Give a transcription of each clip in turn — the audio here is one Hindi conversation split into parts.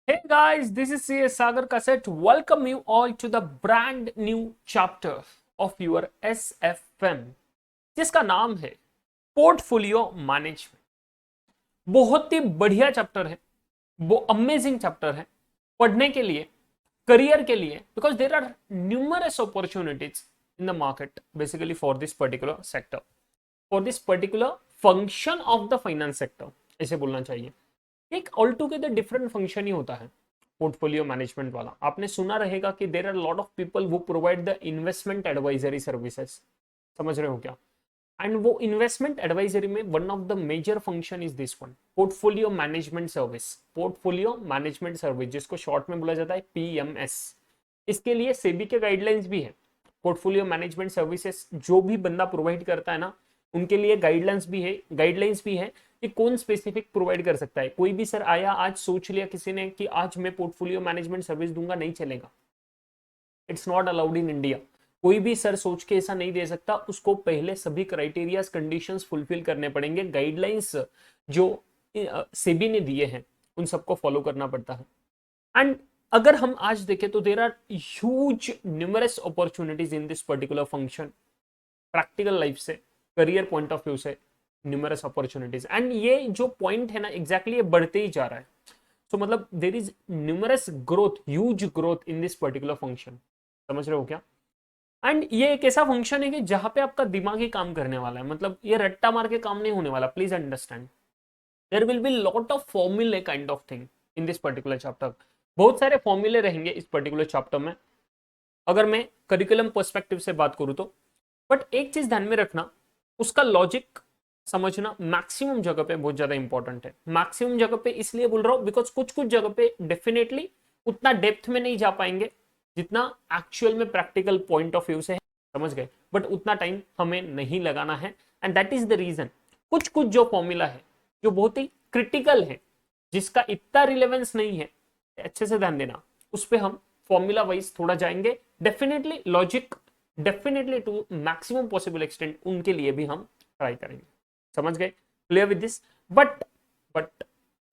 Hey guys, this is CS Sagar Cassette. Welcome you all to the brand new chapter of your SFM, जिसका नाम है पोर्टफोलियो मैनेजमेंट। बहुत ही बढ़िया चैप्टर है, वो अमेजिंग चैप्टर है पढ़ने के लिए, करियर के लिए, because there are numerous opportunities in the market basically for this particular sector, for this particular function of the finance sector, ऐसे बोलना चाहिए। एक ऑल टुगेदर डिफरेंट फंक्शन ही होता है पोर्टफोलियो मैनेजमेंट वाला। आपने सुना रहेगा कि there are lot of people वो provide the investment advisory services, समझ रहे हो क्या? एंड वो इन्वेस्टमेंट एडवाइजरी में one of the major function is this one, portfolio management service. Portfolio management service जिसको शॉर्ट में बोला जाता है पीएमएस। इसके लिए सेबी के गाइडलाइंस भी है। पोर्टफोलियो मैनेजमेंट सर्विसेज जो भी बंदा प्रोवाइड करता है ना, उनके लिए गाइडलाइंस भी है कि कौन स्पेसिफिक प्रोवाइड कर सकता है। कोई भी सर आया आज सोच लिया किसी ने कि आज मैं पोर्टफोलियो मैनेजमेंट सर्विस दूंगा, नहीं चलेगा। It's not allowed in India. कोई भी सर सोच के ऐसा नहीं दे सकता, उसको पहले सभी क्राइटेरियाज कंडीशंस फुलफिल करने पड़ेंगे। गाइडलाइंस जो सेबी ने दिए हैं उन सबको फॉलो करना पड़ता है। एंड अगर हम आज देखें तो there are huge numerous opportunities in this particular function. Practical life से, करियर पॉइंट ऑफ व्यू से न्यूमरस अपॉर्चुनिटीज, एंड ये जो पॉइंट है ना एग्जैक्टली ये बढ़ते ही जा रहा है। सो मतलब there is numerous growth, huge growth in this particular function, समझ रहे हो क्या? एंड ये एक ऐसा फंक्शन है कि जहां पे आपका दिमाग ही काम करने वाला है, मतलब ये रट्टा मार के काम नहीं होने वाला। Please understand, there will be lot of फॉर्मूले kind of thing in this particular chapter. बहुत सारे फॉर्मूले रहेंगे इस पर्टिकुलर चैप्टर में, अगर मैं करिकुलम पर्सपेक्टिव से बात करूं तो। बट एक चीज ध्यान में रखना, उसका लॉजिक समझना मैक्सिमम जगह पे बहुत ज्यादा इंपॉर्टेंट है। मैक्सिमम जगह पे इसलिए बोल रहा हूं बिकॉज कुछ कुछ जगह पे डेफिनेटली उतना डेप्थ में नहीं जा पाएंगे जितना एक्चुअल में प्रैक्टिकल पॉइंट ऑफ व्यू से है, समझ गए? बट उतना टाइम हमें नहीं लगाना है, and that is the reason. कुछ कुछ जो फॉर्मूला है जो बहुत ही क्रिटिकल है, जिसका इतना रिलेवेंस नहीं है, अच्छे से ध्यान देना, उस पर हम फॉर्मूला वाइज थोड़ा जाएंगे। Definitely logic, definitely to maximum possible extent उनके लिए भी हम ट्राई करेंगे, समझ गए? Clear with this? बट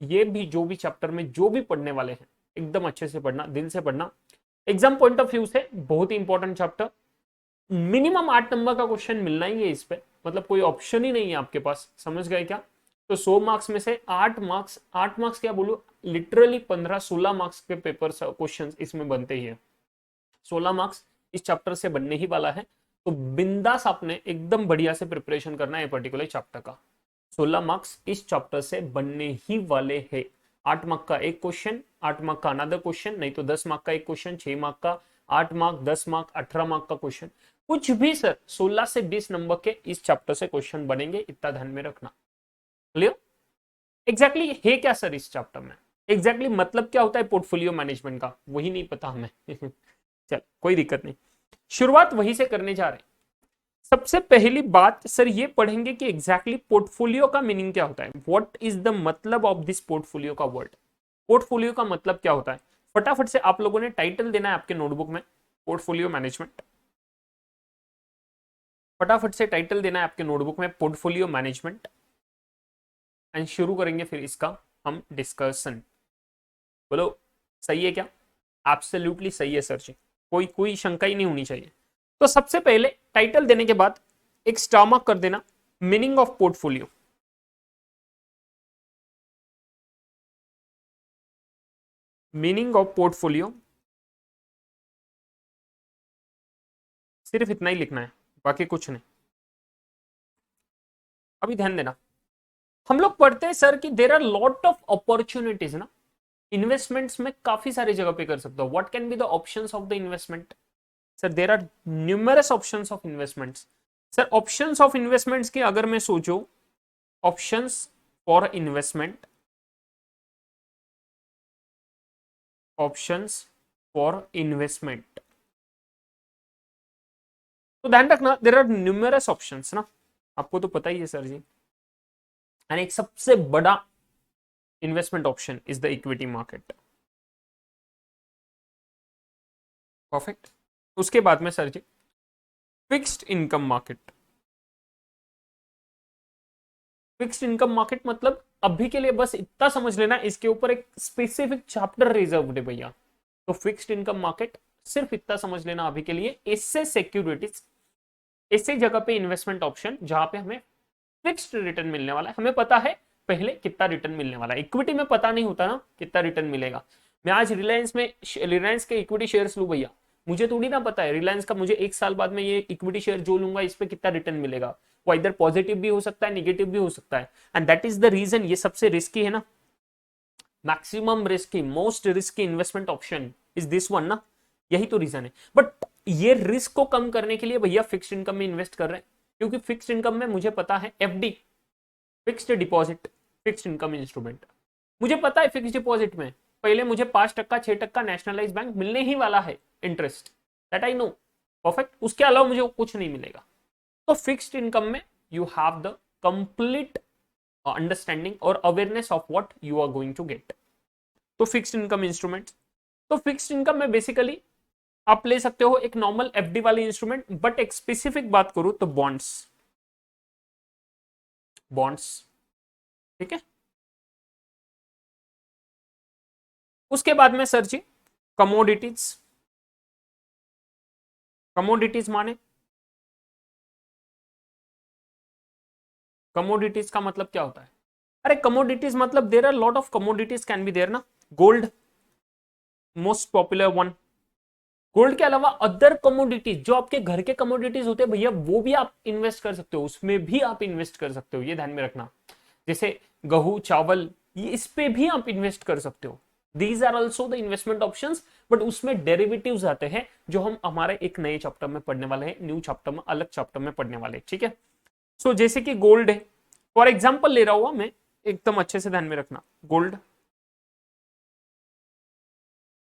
ये भी जो भी चैप्टर में जो भी पढ़ने वाले हैं एकदम अच्छे से पढ़ना, दिल से पढ़ना। एग्जाम पॉइंट ऑफ व्यू से बहुत ही इंपॉर्टेंट चैप्टर। मिनिमम 8 नंबर का क्वेश्चन मिलना ही है इस पे, मतलब कोई ऑप्शन ही नहीं है आपके पास, समझ गए क्या? तो 100 मार्क्स में से 8 मार्क्स, 8 मार्क्स क्या बोलूं, लिटरली 15-16 मार्क्स के पेपर क्वेश्चन इसमें बनते ही है। 16 मार्क्स इस चैप्टर से बनने ही वाला है। तो बिंदास आपने एकदम बढ़िया से प्रिपरेशन करना है पर्टिकुलर चैप्टर का। 16 मार्क्स इस चैप्टर से बनने ही वाले हैं। 8 मार्क का एक क्वेश्चन, 8 मार्क का अनदर क्वेश्चन, नहीं तो 10 मार्क का एक क्वेश्चन, 6 मार्क का, 8 मार्क, 10 मार्क, 18 मार्क का क्वेश्चन। कुछ भी सर 16 से 20 नंबर के इस चैप्टर से क्वेश्चन बनेंगे, इतना ध्यान में रखना। क्लियर? एग्जैक्टली है क्या सर इस चैप्टर में, एग्जैक्टली मतलब क्या होता है पोर्टफोलियो मैनेजमेंट का, वही नहीं पता हमें। चल कोई दिक्कत नहीं, शुरुआत वहीं से करने जा रहे हैं। सबसे पहली बात सर ये पढ़ेंगे कि एग्जैक्टली पोर्टफोलियो का मीनिंग क्या होता है। व्हाट इज द मतलब ऑफ दिस पोर्टफोलियो का वर्ड, पोर्टफोलियो का मतलब क्या होता है। फटाफट से आप लोगों ने टाइटल देना है आपके नोटबुक में, पोर्टफोलियो मैनेजमेंट। फटाफट से टाइटल देना है आपके नोटबुक में, पोर्टफोलियो मैनेजमेंट। एंड शुरू करेंगे फिर इसका हम डिस्कशन। बोलो सही है क्या? एब्सोल्युटली सही है सर जी, कोई कोई शंका ही नहीं होनी चाहिए। तो सबसे पहले टाइटल देने के बाद एक स्टार मार्क कर देना, meaning of portfolio. Meaning of portfolio, सिर्फ इतना ही लिखना है, बाकी कुछ नहीं। अभी ध्यान देना, हम लोग पढ़ते हैं सर कि there are lot of opportunities ना इन्वेस्टमेंट्स में, काफी सारी जगह पे कर सकते हो। What can be the options of the investment? Sir there are numerous options of investments. Sir options of investments की अगर मैं सोचूं, options for investment, options for investment, तो ध्यान रखना देर आर न्यूमरस ऑप्शंस ना, आपको तो पता ही है सर जी। एंड एक सबसे बड़ा investment option is the equity market. Perfect. उसके बाद में sir ji fixed income market. Fixed income market मतलब अभी के लिए बस इतना समझ लेना, इसके ऊपर एक स्पेसिफिक चैप्टर रिजर्व्ड है भैया। तो फिक्स्ड इनकम मार्केट सिर्फ इतना समझ लेना अभी के लिए, इससे सिक्योरिटीज, इससे जगह पे इन्वेस्टमेंट ऑप्शन जहां पे हमें फिक्स्ड रिटर्न मिलने वाला है। हमें पता है पहले कितना रिटर्न मिलने वाला है, इक्विटी में पता नहीं होता ना कितना रिटर्न मिलेगा। मैं आज रिलायंस के इक्विटी शेयर्स लूं भैया, मुझे थोड़ी ना पता है रिलायंस का, मुझे एक साल बाद में ये इक्विटी शेयर जो लूंगा इस पे कितना रिटर्न मिलेगा। वो इधर पॉजिटिव भी हो सकता है, निगेटिव भी हो सकता है। And that is the reason ये सबसे रिस्की है ना, maximum risky, most risky investment option is this one ना, यही तो रीजन है। बट ये रिस्क को कम करने के लिए भैया फिक्स्ड इनकम में इन्वेस्ट कर रहे हैं, क्योंकि फिक्स्ड इनकम में मुझे पता है FD, fixed deposit, fixed income instrument, मुझे पता है फिक्स्ड डिपॉजिट में पहले मुझे 5% 6% नेशनलाइज बैंक मिलने ही वाला है interest, that I know perfect, उसके अलावा मुझे कुछ नहीं मिलेगा। तो फिक्स्ड इनकम में you have the complete understanding और awareness of what you are going to get. तो फिक्स्ड इनकम इंस्ट्रूमेंट, तो फिक्स्ड इनकम में बेसिकली आप ले सकते हो एक नॉर्मल एफडी वाले इंस्ट्रूमेंट, बट एक स्पेसिफिक बात करूं तो बॉन्ड्स, बॉन्ड्स, ठीक है। उसके बाद में सर जी कमोडिटीज, कमोडिटीज माने, कमोडिटीज का मतलब क्या होता है? अरे कमोडिटीज मतलब there are lot of commodities can be there ना, gold most popular one, gold के अलावा अदर कमोडिटीज जो आपके घर के कमोडिटीज होते हैं भैया, वो भी आप इन्वेस्ट कर सकते हो, उसमें भी आप इन्वेस्ट कर सकते हो, ये ध्यान में रखना। जैसे गेहूं चावल, ये इस पे भी आप इन्वेस्ट कर सकते हो, these are also the investment options. But उसमें डेरिवेटिव्स आते हैं जो हम हमारे एक नए चैप्टर में पढ़ने वाले हैं, न्यू चैप्टर में, अलग चैप्टर में पढ़ने वाले हैं, ठीक है। सो जैसे कि गोल्ड है, फॉर एग्जाम्पल ले रहा हुआ मैं, एकदम अच्छे से ध्यान में रखना, गोल्ड।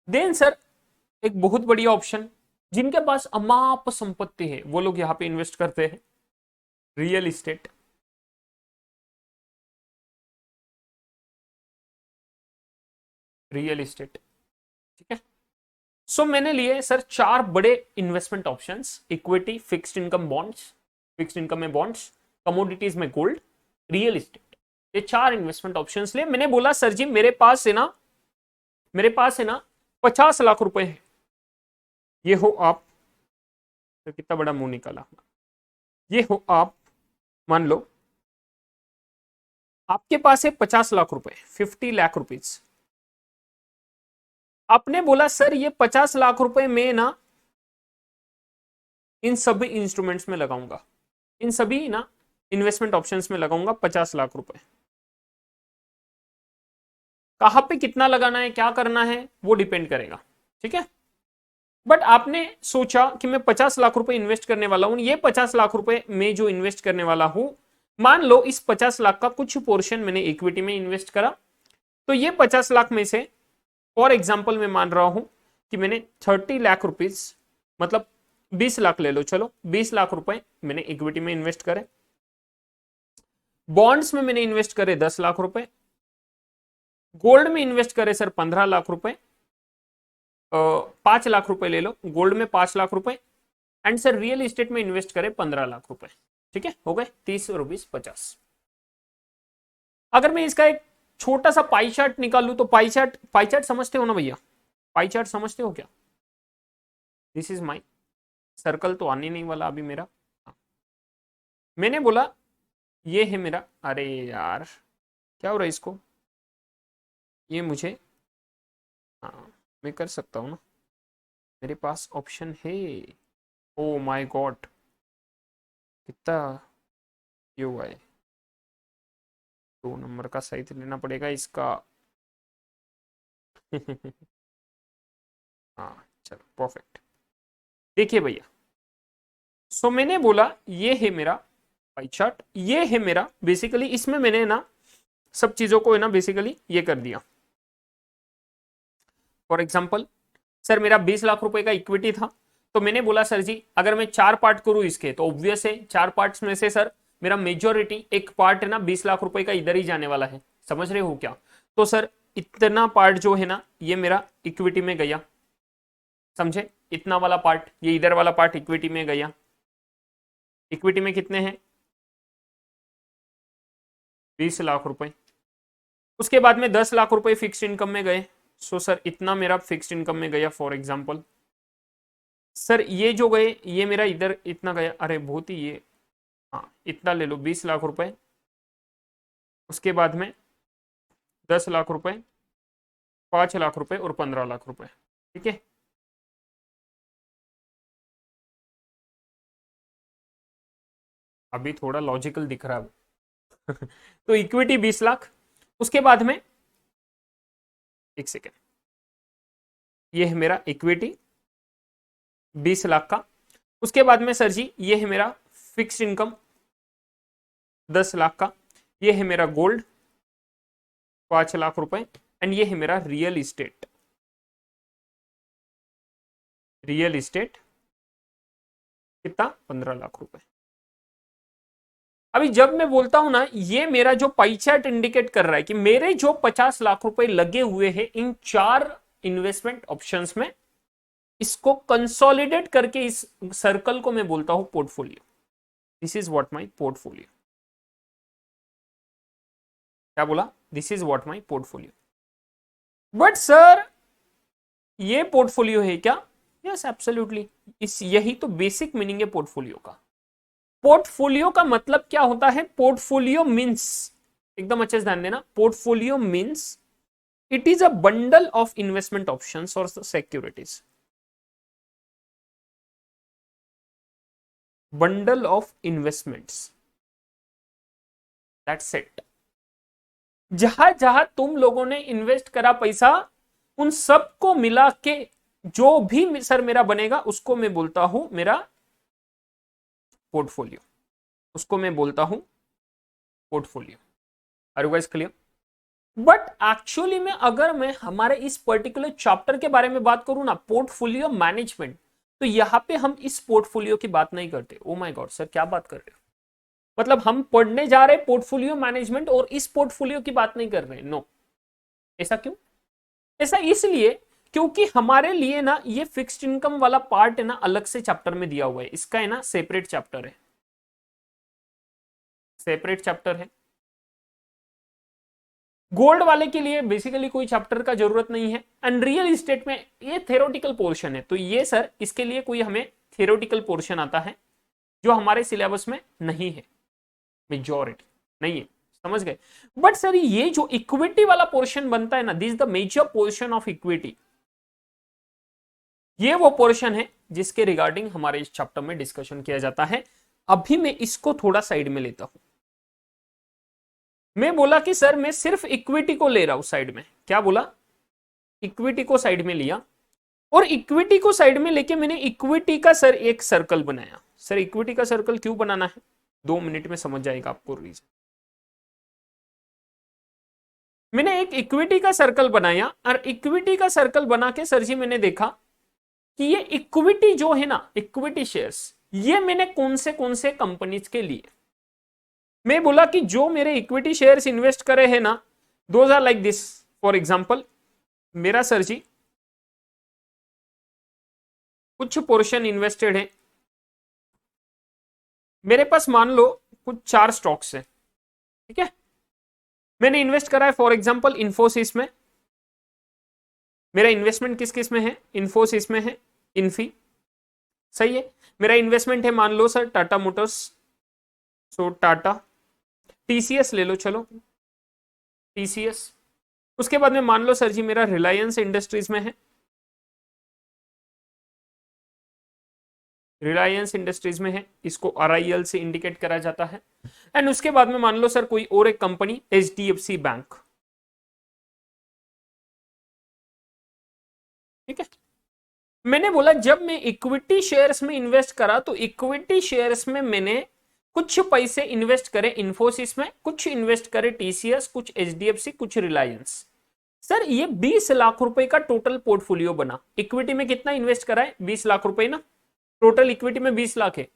देन सर एक बहुत बढ़िया ऑप्शन, जिनके पास अमाप संपत्ति है वो लोग यहां पे इन्वेस्ट करते हैं, रियल इस्टेट। रियल इस्टेट, ठीक है। सो मैंने लिए सर 4 बड़े investment options, equity, fixed income bonds, fixed income में बॉन्ड्स, कमोडिटीज में गोल्ड, रियल इस्टेट, ये 4 इन्वेस्टमेंट ऑप्शंस लिए। मैंने बोला सर जी मेरे पास है ना, मेरे पास है ना 50 लाख रुपए है, ये हो आप, तो कितना बड़ा मुंह निकाला, ये हो आप, मान लो आपके पास है 50 लाख रुपए, 50 लाख रुपीज। आपने बोला सर ये 50 लाख रुपए में ना इन सभी इंस्ट्रूमेंट्स में लगाऊंगा, इन सभी ना इन्वेस्टमेंट ऑप्शंस में लगाऊंगा 50 लाख रुपए। कहां पे कितना लगाना है, क्या करना है, वो डिपेंड करेगा, ठीक है। बट आपने सोचा कि मैं 50 लाख रुपए इन्वेस्ट करने वाला हूं, ये 50 लाख रुपए में जो इन्वेस्ट करने वाला हूं, मान लो इस 50 लाख का कुछ पोर्शन मैंने इक्विटी में इन्वेस्ट करा, तो ये 50 लाख में से फॉर एग्जाम्पल मैं मान रहा हूं कि मैंने 30 लाख रुपीज, मतलब 20 लाख ले लो, चलो 20 लाख रुपए मैंने इक्विटी में इन्वेस्ट करे, बॉन्ड्स में मैंने इन्वेस्ट करे 10 लाख रुपए, गोल्ड में इन्वेस्ट करे सर 15 लाख रुपए, 5 लाख रुपए ले लो, गोल्ड में 5 लाख रुपए, एंड सर रियल एस्टेट में इन्वेस्ट करे 15 लाख रुपए, ठीक है, हो गए 30 और 20 50। अगर मैं इसका एक छोटा सा पाई चार्ट निकालू तो पाई चार्ट समझते हो ना भैया, पाई चार्ट समझते हो क्या? दिस इज माई सर्कल, तो आने नहीं वाला अभी मेरा, मैंने बोला ये है मेरा, अरे यार क्या हो रहा है इसको, ये मुझे, हाँ मैं कर सकता हूँ ना, मेरे पास ऑप्शन है, ओ माय गॉड कितना ये हुआ है, 2 नंबर का सही से लेना पड़ेगा इसका। हाँ चलो परफेक्ट, देखिए भैया, सो मैंने बोला ये है मेरा पाई चार्ट, ये है मेरा बेसिकली, इसमें मैंने ना सब चीजों को है ना बेसिकली ये कर दिया। फॉर एग्जाम्पल सर मेरा 20 लाख रुपए का इक्विटी था, तो मैंने बोला सर जी अगर मैं 4 पार्ट करूं इसके, तो ऑब्वियस है 4 पार्ट्स में से सर मेरा मेजोरिटी एक पार्ट है ना 20 लाख रुपए का इधर ही जाने वाला है, समझ रहे हो क्या? तो सर इतना पार्ट जो है ना ये मेरा इक्विटी में गया, समझे, इतना वाला पार्ट, ये इधर वाला पार्ट इक्विटी में गया। इक्विटी में कितने हैं? 20 लाख रुपए, उसके बाद में 10 लाख रुपए फिक्स्ड इनकम में गए। सो सर इतना मेरा फिक्स्ड इनकम में गया फॉर एग्जांपल। सर ये जो गए ये मेरा इधर इतना गया, अरे बहुत ही ये, हाँ इतना ले लो 20 लाख रुपए। उसके बाद में 10 लाख रुपए, 5 लाख रुपए और 15 लाख रुपए। ठीक है, अभी थोड़ा लॉजिकल दिख रहा है। तो इक्विटी 20 लाख। उसके बाद में एक सेकेंड, ये है मेरा इक्विटी 20 लाख का। उसके बाद में सर जी ये है मेरा फिक्स्ड इनकम 10 लाख का। ये है मेरा गोल्ड 5 लाख रुपए एंड ये है मेरा रियल इस्टेट। रियल इस्टेट कितना, 15 लाख रुपए। अभी जब मैं बोलता हूं ना, ये मेरा जो पाई चार्ट इंडिकेट कर रहा है कि मेरे जो 50 लाख रुपए लगे हुए हैं इन 4 इन्वेस्टमेंट ऑप्शंस में, इसको कंसोलिडेट करके इस सर्कल को मैं बोलता हूं portfolio. This is what my portfolio. क्या बोला, this is what my portfolio. But sir ये पोर्टफोलियो है क्या? यस एब्सोल्युटली, इस यही तो बेसिक मीनिंग है पोर्टफोलियो का। पोर्टफोलियो का मतलब क्या होता है? पोर्टफोलियो मीन्स, एकदम अच्छे से ध्यान देना, portfolio means it is a bundle of investment options और securities. Bundle of investments, that's it. जहां जहां तुम लोगों ने इन्वेस्ट करा पैसा, उन सबको मिला के जो भी सर मेरा बनेगा उसको मैं बोलता हूं मेरा पोर्टफोलियो। उसको मैं बोलता हूं portfolio. Are you guys clear? But actually में अगर मैं हमारे इस पर्टिकुलर चैप्टर के बारे में बात करूं ना, पोर्टफोलियो मैनेजमेंट, तो यहां पे हम इस पोर्टफोलियो की बात नहीं करते। ओ माय गॉड सर क्या बात कर रहे हो? मतलब हम पढ़ने जा रहे हैं पोर्टफोलियो मैनेजमेंट और इस पोर्टफोलियो की बात नहीं कर रहे? नो। ऐसा क्यों? ऐसा इसलिए क्योंकि हमारे लिए ना ये फिक्स्ड इनकम वाला पार्ट है ना अलग से चैप्टर में दिया हुआ है। इसका है ना सेपरेट चैप्टर है, सेपरेट चैप्टर है। गोल्ड वाले के लिए बेसिकली कोई चैप्टर का जरूरत नहीं है। एंड रियल इस्टेट में ये थ्योरेटिकल पोर्शन है, तो ये सर इसके लिए कोई हमें थ्योरेटिकल पोर्शन आता है जो हमारे सिलेबस में नहीं है, मेजॉरिटी नहीं है, समझ गए? बट सर ये जो इक्विटी वाला पोर्शन बनता है ना, this the major portion of equity, ये वो पोर्शन है जिसके रिगार्डिंग हमारे इस चैप्टर में डिस्कशन किया जाता है। अभी मैं इसको थोड़ा साइड में लेता हूं। मैं बोला कि सर मैं सिर्फ इक्विटी को ले रहा हूं साइड में। क्या बोला? इक्विटी को साइड में लिया, और इक्विटी को साइड में लेके मैंने इक्विटी का सर एक सर्कल बनाया। सर इक्विटी का सर्कल क्यों बनाना है? 2 मिनट में समझ जाएगा आपको रीजन। मैंने एक इक्विटी का सर्कल बनाया, और इक्विटी का सर्कल बना के सर जी मैंने देखा कि ये इक्विटी जो है ना, इक्विटी शेयर्स, ये मैंने कौन से कंपनीज के लिए। मैं बोला कि जो मेरे इक्विटी शेयर्स इन्वेस्ट करे हैं ना, those are like this. For example मेरा सर जी कुछ पोर्शन इन्वेस्टेड है, मेरे पास मान लो कुछ 4 स्टॉक्स है, ठीक है। मैंने इन्वेस्ट करा है फॉर एग्जांपल इंफोसिस में। मेरा इन्वेस्टमेंट किस किस में है? इंफोसिस में है, इन्फी, सही है। मेरा इन्वेस्टमेंट है मान लो सर टाटा मोटर्स, सो टाटा। टीसीएस ले लो, चलो टीसीएस। उसके बाद में मान लो सर जी मेरा रिलायंस इंडस्ट्रीज में है, रिलायंस इंडस्ट्रीज में है, इसको आरआईएल से इंडिकेट करा जाता है। एंड उसके बाद में मान लो सर कोई और एक कंपनी एचडीएफसी बैंक, ठीक है। मैंने बोला जब मैं इक्विटी शेयर्स में इन्वेस्ट करा तो इक्विटी शेयर्स में मैंने कुछ पैसे इन्वेस्ट करे इंफोसिस में, कुछ इन्वेस्ट करे टीसीएस, कुछ एचडीएफसी, कुछ रिलायंस। सर ये 20 लाख रुपए का टोटल पोर्टफोलियो बना। इक्विटी में कितना इन्वेस्ट करा है? 20 लाख रुपए ना, टोटल इक्विटी में 20 लाख है।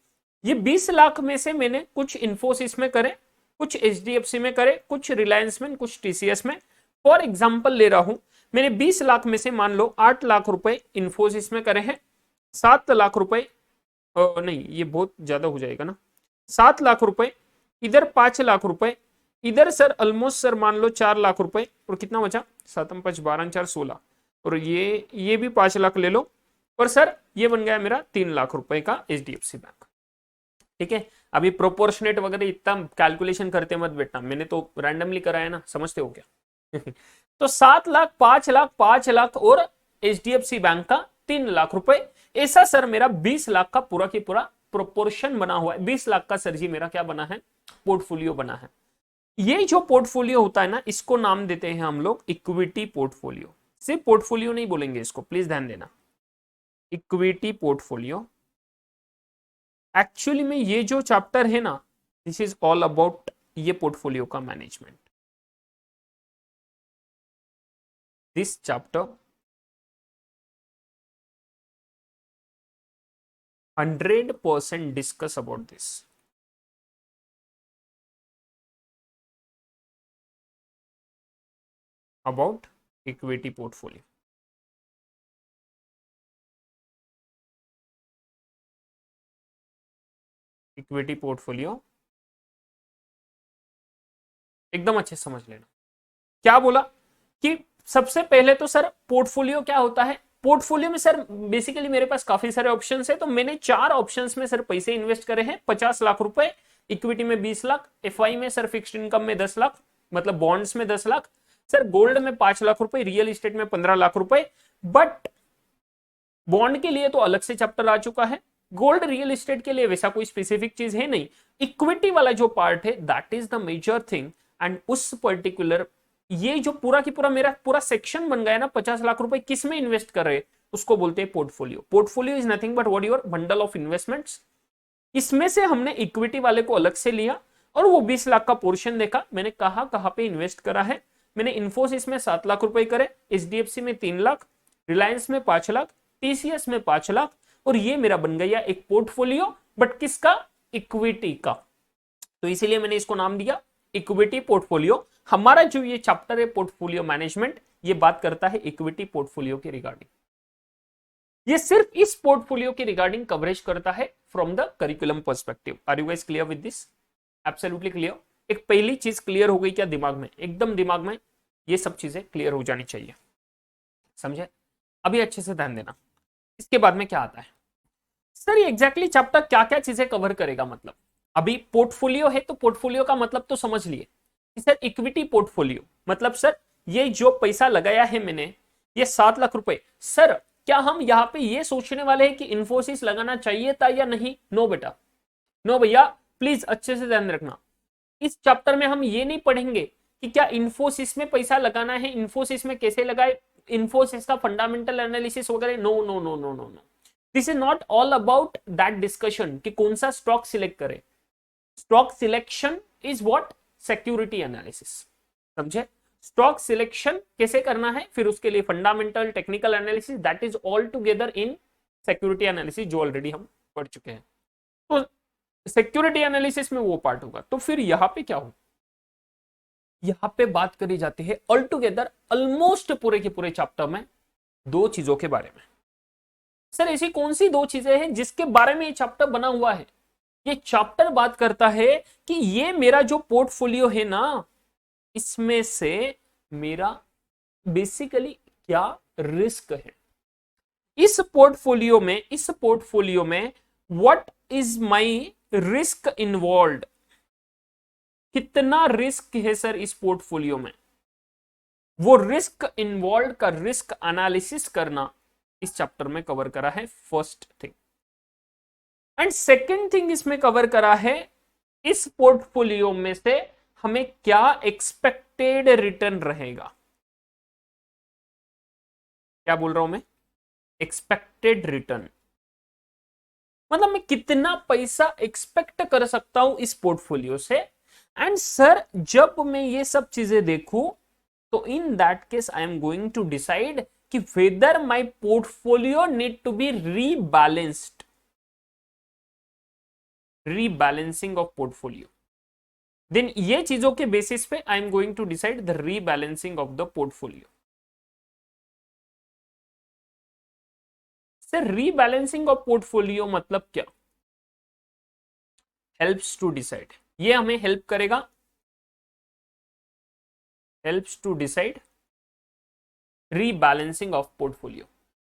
ये 20 लाख में से मैंने कुछ इंफोसिस में करे, कुछ एचडीएफसी में करे, कुछ रिलायंस में, कुछ टीसीएस में। फॉर एग्जाम्पल ले रहा हूं, मैंने 20 लाख में से मान लो 8 लाख रुपए इंफोसिस में करे हैं, 7 लाख रुपए नहीं ये बहुत ज्यादा हो जाएगा ना, 7 लाख रुपए इधर, 5 लाख रुपए इधर सर ऑलमोस्ट सर मान लो 4 लाख रुपए, और कितना बचा, 7 5 12 4 16, और ये भी 5 लाख ले लो, और सर ये बन गया मेरा 3 लाख रुपए का HDFC बैंक। ठीक है, अभी प्रोपोर्शनेट वगैरह इतना कैलकुलेशन करते मत बैठना, मैंने तो रैंडमली कराया ना, समझते हो क्या। तो 7 लाख, 5 लाख, 5 लाख और HDFC बैंक का 3 लाख रुपए, ऐसा सर मेरा 20 लाख का पूरा की पूरा प्रोपोर्शन बना हुआ है। 20 लाख का सर जी मेरा क्या बना है, पोर्टफोलियो बना है। ये जो पोर्टफोलियो होता है ना, इसको नाम देते हैं हम लोग इक्विटी पोर्टफोलियो। सिर्फ पोर्टफोलियो नहीं बोलेंगे इसको, प्लीज ध्यान देना, इक्विटी पोर्टफोलियो। एक्चुअली में ये जो चैप्टर है ना, दिस इज ऑल अबाउट ये पोर्टफोलियो का management. This chapter 100% discuss about this. About equity portfolio. Equity portfolio एकदम अच्छे से समझ लेना। क्या बोला कि सबसे पहले तो सर पोर्टफोलियो क्या होता है। पोर्टफोलियो में सर बेसिकली मेरे पास काफी सारे ऑप्शंस है, तो मैंने 4 ऑप्शंस में सर पैसे इन्वेस्ट करे हैं। 50 लाख रुपए, इक्विटी में 20 लाख, एफआई में सर फिक्स्ड इनकम में 10 लाख, मतलब बॉन्ड्स में 10 लाख, सर गोल्ड में 5 लाख रुपए, रियल एस्टेट में 15 लाख रुपए। बट बॉन्ड के लिए तो अलग से चैप्टर आ चुका है, गोल्ड रियल एस्टेट के लिए वैसा कोई स्पेसिफिक चीज है नहीं। इक्विटी वाला जो पार्ट है that is the major thing, and उस पर्टिकुलर ये जो पूरा की पूरा मेरा पूरा सेक्शन बन गया ना, 50 लाख रुपए किस में इन्वेस्ट कर रहे हैं, उसको बोलते हैं portfolio. Portfolio is nothing but what your bundle of investments. इसमें से हमने इक्विटी वाले को अलग से लिया और वो 20 लाख का पोर्शन देखा, मैंने कहां पे इन्वेस्ट करा है। मैंने इन्फोसिस में 7 लाख रुपए करे, HDFC में 3 लाख, रिलायंस में 5 लाख, TCS में 5 लाख, और ये मेरा बन गया एक पोर्टफोलियो, बट किसका, इक्विटी का। तो इसीलिए मैंने इसको नाम दिया इक्विटी पोर्टफोलियो। हमारा जो ये चैप्टर है पोर्टफोलियो मैनेजमेंट, ये बात करता है इक्विटी पोर्टफोलियो के रिगार्डिंग। ये सिर्फ इस पोर्टफोलियो के रिगार्डिंग कवरेज करता है from the curriculum perspective. Are you guys clear with this? Absolutely clear. एक पहली चीज क्लियर हो गई क्या दिमाग में, एकदम दिमाग में ये सब चीजें क्लियर हो जानी चाहिए, समझे। अभी अच्छे से ध्यान देना, इसके बाद में क्या आता है सर, ये एग्जैक्टली चैप्टर क्या क्या चीजें कवर करेगा। मतलब अभी पोर्टफोलियो है तो पोर्टफोलियो का मतलब तो समझ लिए कि सर इक्विटी पोर्टफोलियो मतलब सर ये जो पैसा लगाया है मैंने, ये 7 लाख रुपए, सर क्या हम यहाँ पे ये सोचने वाले हैं कि इन्फोसिस लगाना चाहिए था या नहीं? नो बेटा, नो भैया, प्लीज अच्छे से ध्यान रखना। इस चैप्टर में हम ये नहीं पढ़ेंगे कि क्या इन्फोसिस में पैसा लगाना है, इन्फोसिस में कैसे लगाए, इन्फोसिस का फंडामेंटल एनालिसिस वगैरह। No no no no no no, this is not all about that discussion कि कौन सा स्टॉक सिलेक्ट करे। Stock selection is what, security analysis, समझे। स्टॉक सिलेक्शन कैसे करना है, फिर उसके लिए fundamental technical analysis, that is all together in security analysis, जो ऑलरेडी हम पढ़ चुके हैं। तो सिक्योरिटी एनालिसिस में वो पार्ट होगा। तो फिर यहाँ पे क्या हो, यहाँ पे बात करी जाती है ऑल टुगेदर ऑलमोस्ट पूरे के पूरे चैप्टर में 2 चीजों के बारे में। सर ऐसी कौन सी 2 चीजें हैं जिसके बारे में ये चैप्टर बना हुआ है? ये चैप्टर बात करता है कि ये मेरा जो पोर्टफोलियो है ना, इसमें से मेरा बेसिकली क्या रिस्क है। इस पोर्टफोलियो में what is my risk involve, कितना रिस्क है सर इस पोर्टफोलियो में, वो रिस्क इन्वॉल्व का रिस्क एनालिसिस करना इस चैप्टर में कवर करा है, first thing. And second thing इसमें कवर करा है, इस पोर्टफोलियो में से हमें क्या एक्सपेक्टेड रिटर्न रहेगा। क्या बोल रहा हूं मैं, एक्सपेक्टेड रिटर्न, मतलब मैं कितना पैसा एक्सपेक्ट कर सकता हूं इस पोर्टफोलियो से। एंड सर जब मैं ये सब चीजें देखूं तो in that case I am going to decide कि whether my portfolio need to be rebalanced, rebalancing of portfolio. Then ये चीजों के बेसिस पे I am going to decide the rebalancing of the portfolio. Sir rebalancing of portfolio मतलब क्या, हेल्प्स टू डिसाइड, ये हमें हेल्प करेगा helps to decide rebalancing of portfolio.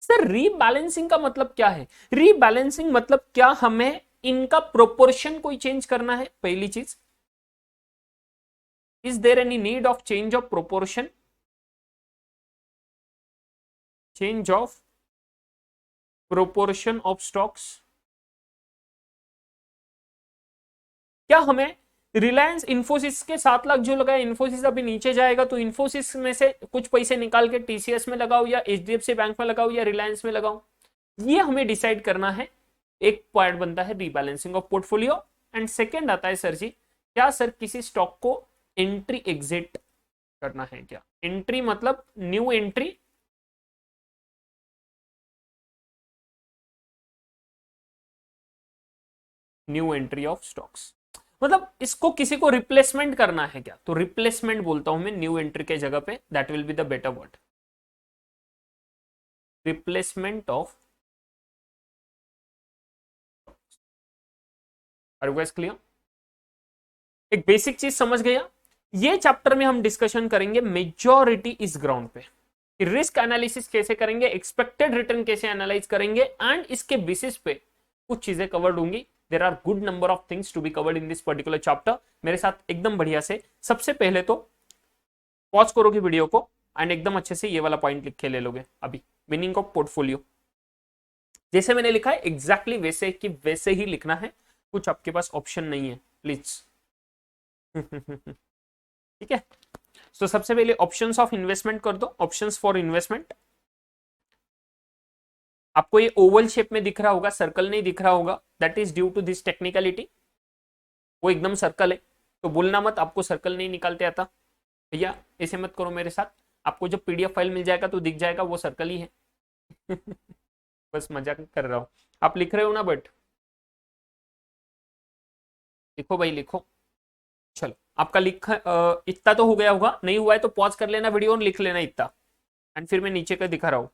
Sir rebalancing का मतलब क्या है? रीबैलेंसिंग मतलब क्या हमें इनका प्रोपोर्शन कोई चेंज करना है? पहली चीज, is there any need of change of proportion? Change of proportion of stocks. क्या हमें रिलायंस इंफोसिस के 7 लाख जो लगाया, इंफोसिस अभी नीचे जाएगा तो इंफोसिस में से कुछ पैसे निकाल के टीसीएस में लगाओ या एचडीएफसी बैंक में लगाओ या रिलायंस में लगाओ? ये हमें डिसाइड करना है। एक पॉइंट बनता है rebalancing of portfolio. And second आता है सर जी, क्या सर किसी स्टॉक को एंट्री एग्जिट करना है क्या? एंट्री मतलब new entry, new entry of stocks मतलब इसको किसी को रिप्लेसमेंट करना है क्या? तो रिप्लेसमेंट बोलता हूं मैं न्यू एंट्री के जगह पे, that will be the better word, replacement of. Are you guys clear? एक बेसिक चीज समझ गया। ये चैप्टर में हम डिस्कशन करेंगे मेजॉरिटी इस ग्राउंड पे, रिस्क एनालिसिस कैसे करेंगे, एक्सपेक्टेड रिटर्न कैसे एनालाइज करेंगे, एंड इसके बेसिस पे कुछ चीजें कवर्ड होंगी। There are good number of things to be covered in this particular chapter. मेरे साथ एकदम बढ़िया से, सबसे पहले तो पॉज करोगे वीडियो को एंड एकदम अच्छे से ये वाला पॉइंट लिख के ले लोगे अभी, मीनिंग ऑफ पोर्टफोलियो। जैसे मैंने लिखा है एग्जैक्टली वैसे कि वैसे ही लिखना है, कुछ आपके पास ऑप्शन नहीं है प्लीज। ठीक है, तो सबसे पहले ऑप्शंस ऑफ इन्वेस्टमेंट कर दो, ऑप्शंस फॉर इन्वेस्टमेंट। आपको ये ओवल शेप में दिख रहा होगा, सर्कल नहीं दिख रहा होगा, that is due to this technicality. वो एकदम सर्कल है, तो बोलना मत आपको सर्कल नहीं निकालते आता भैया, ऐसे मत करो मेरे साथ। आपको जब पीडीएफ फाइल मिल जाएगा तो दिख जाएगा वो सर्कल ही है। बस मजाक कर रहा हूं। आप लिख रहे हो ना? बट लिखो भाई लिखो। चलो आपका लिख इतना तो हो गया होगा, नहीं हुआ है तो पॉज कर लेना वीडियो और लिख लेना इतना। एंड फिर मैं नीचे का दिखा रहा हूँ,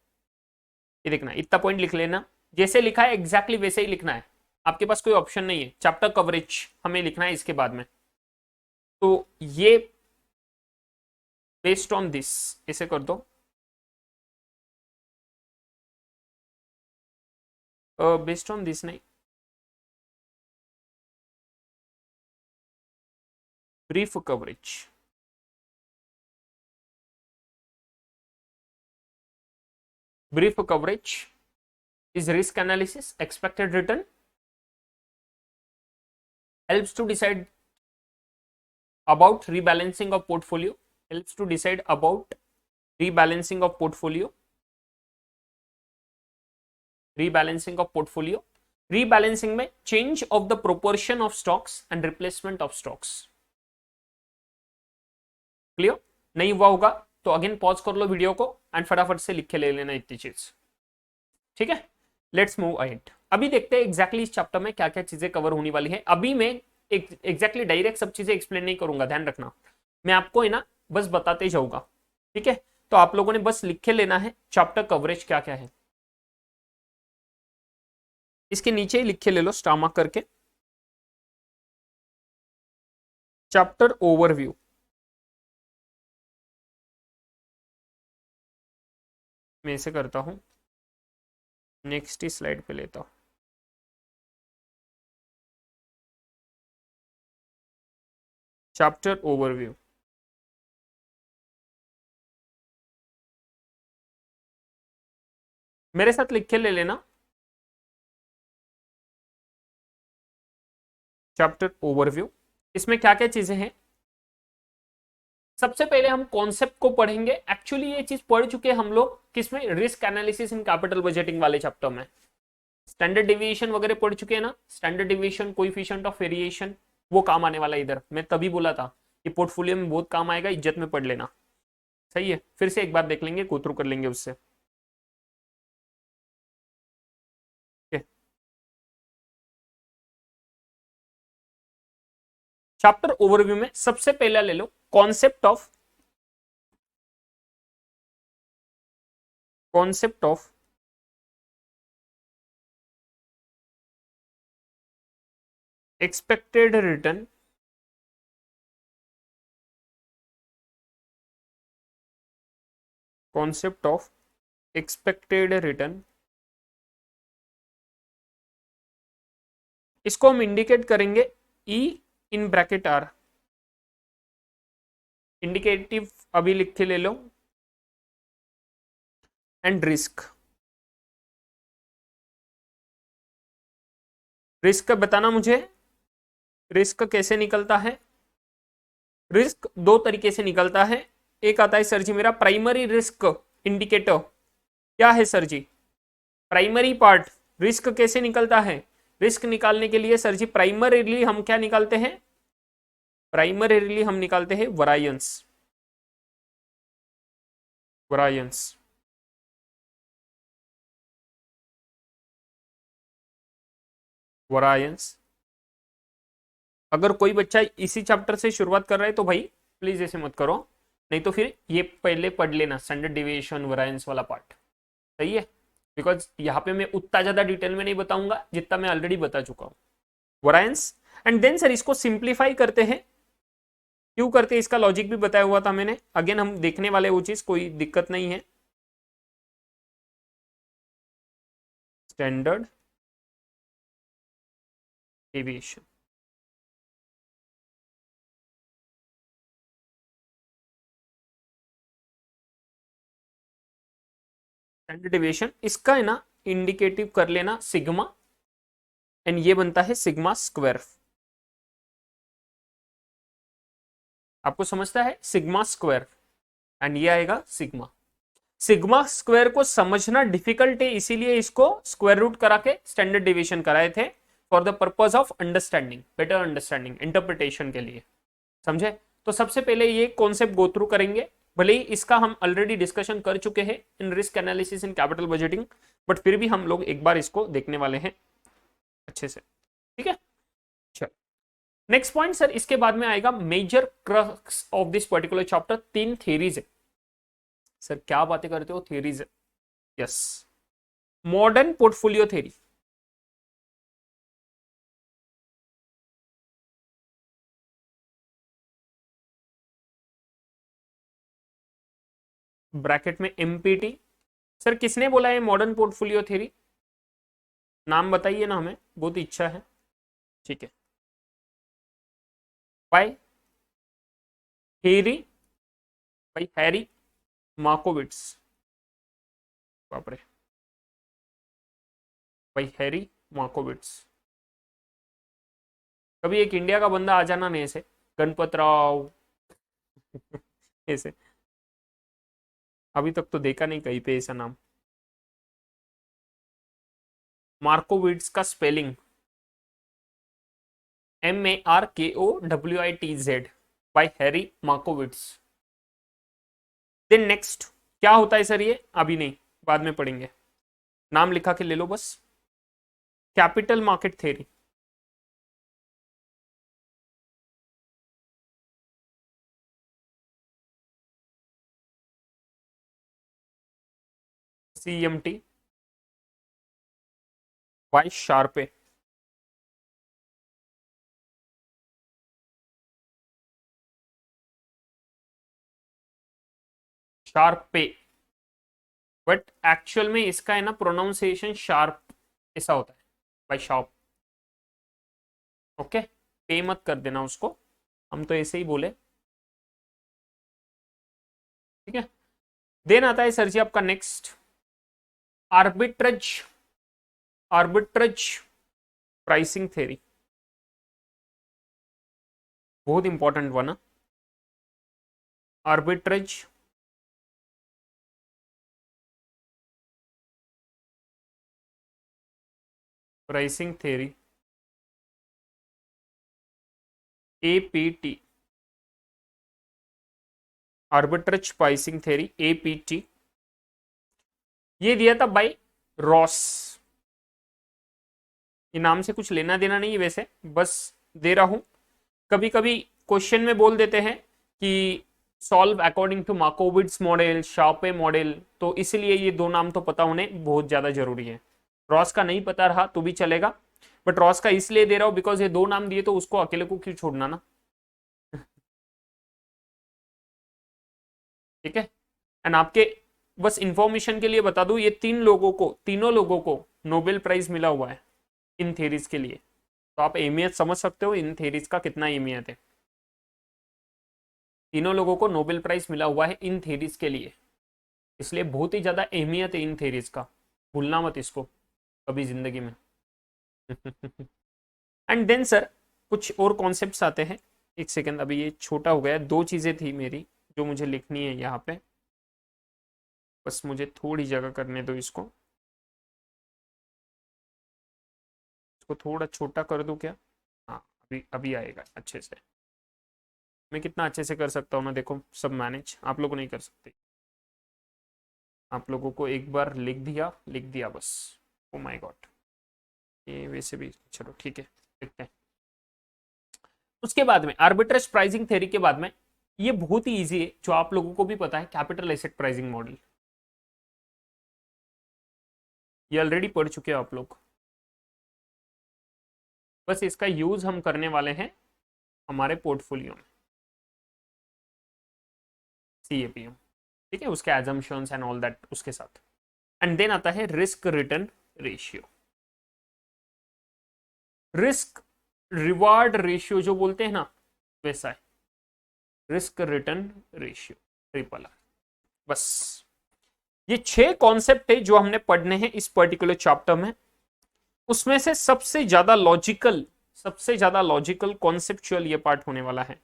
ये देखना, इतना पॉइंट लिख लेना, जैसे लिखा है एग्जैक्टली वैसे ही लिखना है। आपके पास कोई ऑप्शन नहीं है, चैप्टर कवरेज हमें लिखना है इसके बाद में। तो ये बेस्ड ऑन दिस ऐसे कर दो, बेस्ड ऑन दिस नहीं, brief coverage. Brief coverage is risk analysis, expected return, helps to decide about rebalancing of portfolio, helps to decide about rebalancing of portfolio, rebalancing of portfolio, rebalancing में change of the proportion of stocks and replacement of stocks। Clear? नहीं हुआ होगा तो अगेन पॉज कर लो वीडियो को एंड फटाफट से लिख के ले लेना इतनी चीज। ठीक है, लेट्स मूव अहेड। अभी देखते हैं एग्जैक्टली इस चैप्टर में क्या क्या चीजें कवर होने वाली है। अभी मैं एग्जैक्टली डायरेक्ट सब चीजें एक्सप्लेन नहीं करूंगा, ध्यान रखना, मैं आपको है ना बस बताते जाऊंगा। ठीक है, तो आप लोगों ने बस लिख के लेना है चैप्टर कवरेज क्या क्या है, इसके नीचे ही लिख के ले लो स्टार मार्क करके, चैप्टर ओवरव्यू। मैं इसे करता हूं, नेक्स्ट ही स्लाइड पे लेता हूं, चैप्टर ओवरव्यू। मेरे साथ लिख के ले लेना चैप्टर ओवरव्यू। इसमें क्या क्या चीजें हैं? सबसे पहले हम कॉन्सेप्ट को पढ़ेंगे। एक्चुअली ये चीज पढ़ चुके हैं हम लोग किसमें, risk analysis in capital budgeting वाले चैप्टर में। स्टैंडर्ड डिविएशन वगैरह पढ़ चुके हैं ना, standard deviation, coefficient of variation, वो काम आने वाला है इधर। मैं तभी बोला था कि पोर्टफोलियो में बहुत काम आएगा, इज्जत में पढ़ लेना। सही है, फिर से एक बार देख लेंगे, गो थ्रू कर लेंगे उससे। चैप्टर ओवरव्यू में सबसे पहला ले लो concept of expected return concept of expected return, इसको हम इंडिकेट करेंगे E in bracket R. Indicative अभी लिख के ले लो, एंड रिस्क। रिस्क बताना मुझे, रिस्क कैसे निकलता है? रिस्क दो तरीके से निकलता है। एक आता है सर जी मेरा प्राइमरी रिस्क इंडिकेटर। क्या है sir ji? Primary part. Risk कैसे निकलता है? रिस्क निकालने के लिए सर जी प्राइमरीली हम क्या निकालते हैं? प्राइमरीली हम निकालते हैं वरायंस। वरायंस वरायंस अगर कोई बच्चा इसी चैप्टर से शुरुआत कर रहा है तो भाई प्लीज ऐसे मत करो, नहीं तो फिर ये पहले पढ़ लेना स्टैंडर्ड डिविएशन वरायंस वाला पार्ट। सही है? बिकॉज यहाँ पे मैं उतना ज्यादा डिटेल में नहीं बताऊंगा जितना मैं ऑलरेडी बता चुका हूँ। वरायंस एंड देन सर इसको सिंप्लीफाई करते हैं। क्यों करते हैं इसका लॉजिक भी बताया हुआ था मैंने, अगेन हम देखने वाले वो चीज, कोई दिक्कत नहीं है। स्टैंडर्ड डेविएशन, स्टैंडर्ड डेविएशन इसका है ना इंडिकेटिव कर लेना सिग्मा, एंड ये बनता है सिग्मा स्क्वायर। आपको समझता है? सिग्मा स्क्वायर, एंड ये आएगा सिग्मा। सिग्मा स्क्वायर को समझना डिफिकल्ट है, इसीलिए इसको स्क्वायर रूट करा के स्टैंडर्ड डेविएशन कराए थे, for the purpose of understanding, better understanding, interpretation के लिए। समझे? तो सबसे पहले ये कॉन्सेप्ट गो थ्रू करेंगे। भले ही इसका हम ऑलरेडी डिस्कशन कर चुके हैं in risk analysis in capital budgeting, but फिर भी हम लोग एक बार इसको देखने वाले हैं अच्छे से। ठीक है, चलो नेक्स्ट पॉइंट सर, इसके बाद में आएगा major crux of this particular chapter. 3 theories है सर। क्या बातें करते हो? थ्योरीज है, yes. Modern portfolio theory, bracket में एमपीटी। सर किसने बोला है मॉडर्न पोर्टफोलियो थ्योरी? नाम बताइए ना, हमें बहुत इच्छा है। ठीक है, बाय हेरी, बाय हैरी मार्कोविट्स। बाप रे, बाय हैरी मार्कोविट्स। कभी एक इंडिया का बंदा आ जाना नहीं ऐसे, गणपत राव ऐसे, अभी तक तो देखा नहीं कहीं पे ऐसा नाम। मार्कोविट्स का spelling MARKOWITZ, by Harry Markowitz. Then next क्या होता है सर? ये अभी नहीं, बाद में पढ़ेंगे, नाम लिखा के ले लो बस। Capital market theory, CMT, by Sharpe. Sharpe, but actual में इसका है ना प्रोनाउंसिएशन शार्प ऐसा होता है, बाय शार्प। ओके, पे मत कर देना उसको, हम तो ऐसे ही बोले। ठीक है, देन आता है सर जी आपका next arbitrage, arbitrage pricing theory. बहुत important one, arbitrage pricing theory, APT, arbitrage pricing theory APT। ये दिया था बाय रॉस। ये नाम से कुछ लेना देना नहीं है वैसे, बस दे रहा हूं। कभी कभी क्वेश्चन में बोल देते हैं कि solve according to Markowitz model, Sharpe model, तो इसलिए ये दो नाम तो पता होने बहुत ज्यादा जरूरी है। रॉस का नहीं पता रहा तो भी चलेगा, बट रॉस का इसलिए दे रहा हूं बिकॉज ये दो नाम दिए तो उसको अकेले को क्यों छोड़ना ना। ठीक है, एंड आपके बस इंफॉर्मेशन के लिए बता दूं, ये तीनों लोगों को नोबेल प्राइज मिला हुआ है इन थेरीज के लिए। तो आप अहमियत समझ सकते हो इन थेरीज का कितना अहमियत है। तीनों लोगों को नोबेल प्राइज मिला हुआ है इन थेरीज के लिए, इसलिए बहुत ही ज्यादा अहमियत है इन थेरीज का, भूलना मत इसको कभी जिंदगी में। एंड देन सर कुछ और कॉन्सेप्ट्स आते हैं। एक सेकेंड, अभी ये छोटा हो गया, दो चीजें थी मेरी जो मुझे लिखनी है यहाँ पे, बस मुझे थोड़ी जगह करने दो इसको थोड़ा छोटा कर दूं क्या? हाँ, अभी अभी आएगा अच्छे से। मैं कितना अच्छे से कर सकता हूँ ना, देखो सब मैनेज, आप लोग नहीं कर सकते। आप लोगों को एक बार लिख दिया बस। ओ माय गॉड, ये वैसे भी चलो ठीक है, देखते हैं। उसके बाद में आर्बिट्रेज प्राइसिंग थ्योरी के बाद में ये बहुत ही इजी है, जो आप लोगों को भी पता है, कैपिटल एसेट प्राइसिंग मॉडल। ये ऑलरेडी पढ़ चुके हो आप लोग, बस इसका यूज हम करने वाले हैं हमारे पोर्टफोलियो में, सीएपीएम, ठीक है, उसके एजम्पशंस एंड ऑल दैट उसके साथ। एंड देन आता है risk return ratio, risk reward ratio जो बोलते हैं ना, वैसा है risk return ratio, triple R. बस ये 6 कॉन्सेप्ट है जो हमने पढ़ने हैं इस पर्टिकुलर चैप्टर में। उसमें से सबसे ज्यादा लॉजिकल कॉन्सेप्चुअल ये पार्ट होने वाला है।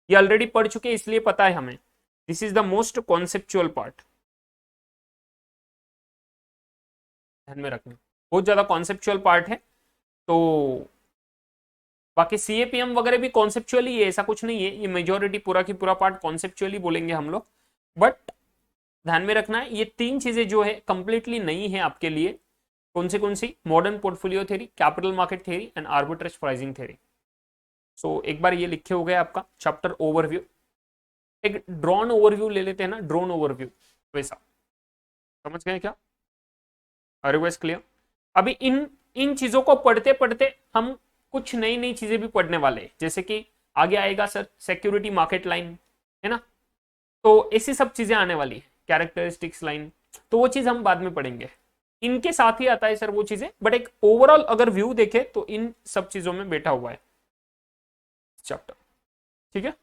ये ऑलरेडी पढ़ चुके हैं इसलिए पता है हमें, this is the most conceptual part, ध्यान में रखना, बहुत ज्यादा कॉन्सेप्चुअल पार्ट है। तो बाकी सीएपीएम वगैरह भी कॉन्सेप्चुअली है, ऐसा कुछ नहीं है, ये मेजोरिटी पूरा की पूरा पार्ट कॉन्सेप्चुअली बोलेंगे हम लोग। बट ध्यान में रखना है ये 3 चीजें जो है कंप्लीटली नई है आपके लिए। कौन सी? Modern portfolio theory, capital market theory and arbitrage pricing theory. So एक बार ये लिखे हो गए आपका चैप्टर ओवरव्यू। एक ड्रोन ओवरव्यू ले लेते हैं ना, ड्रोन ओवरव्यू वैसा, समझ गए क्या? अरे वैस क्लियर। अभी इन इन चीजों को पढ़ते पढ़ते हम कुछ नई नई चीजें भी पढ़ने वाले हैं, जैसे कि आगे आएगा सर सिक्योरिटी मार्केट लाइन, है ना, तो ऐसी सब चीजें आने वाली है, कैरेक्टरिस्टिक्स लाइन, तो वो चीज हम बाद में पढ़ेंगे। इनके साथ ही आता है सर वो चीजें, बट एक ओवरऑल अगर व्यू देखे तो इन सब चीजों में बैठा हुआ है चैप्टर, ठीक है।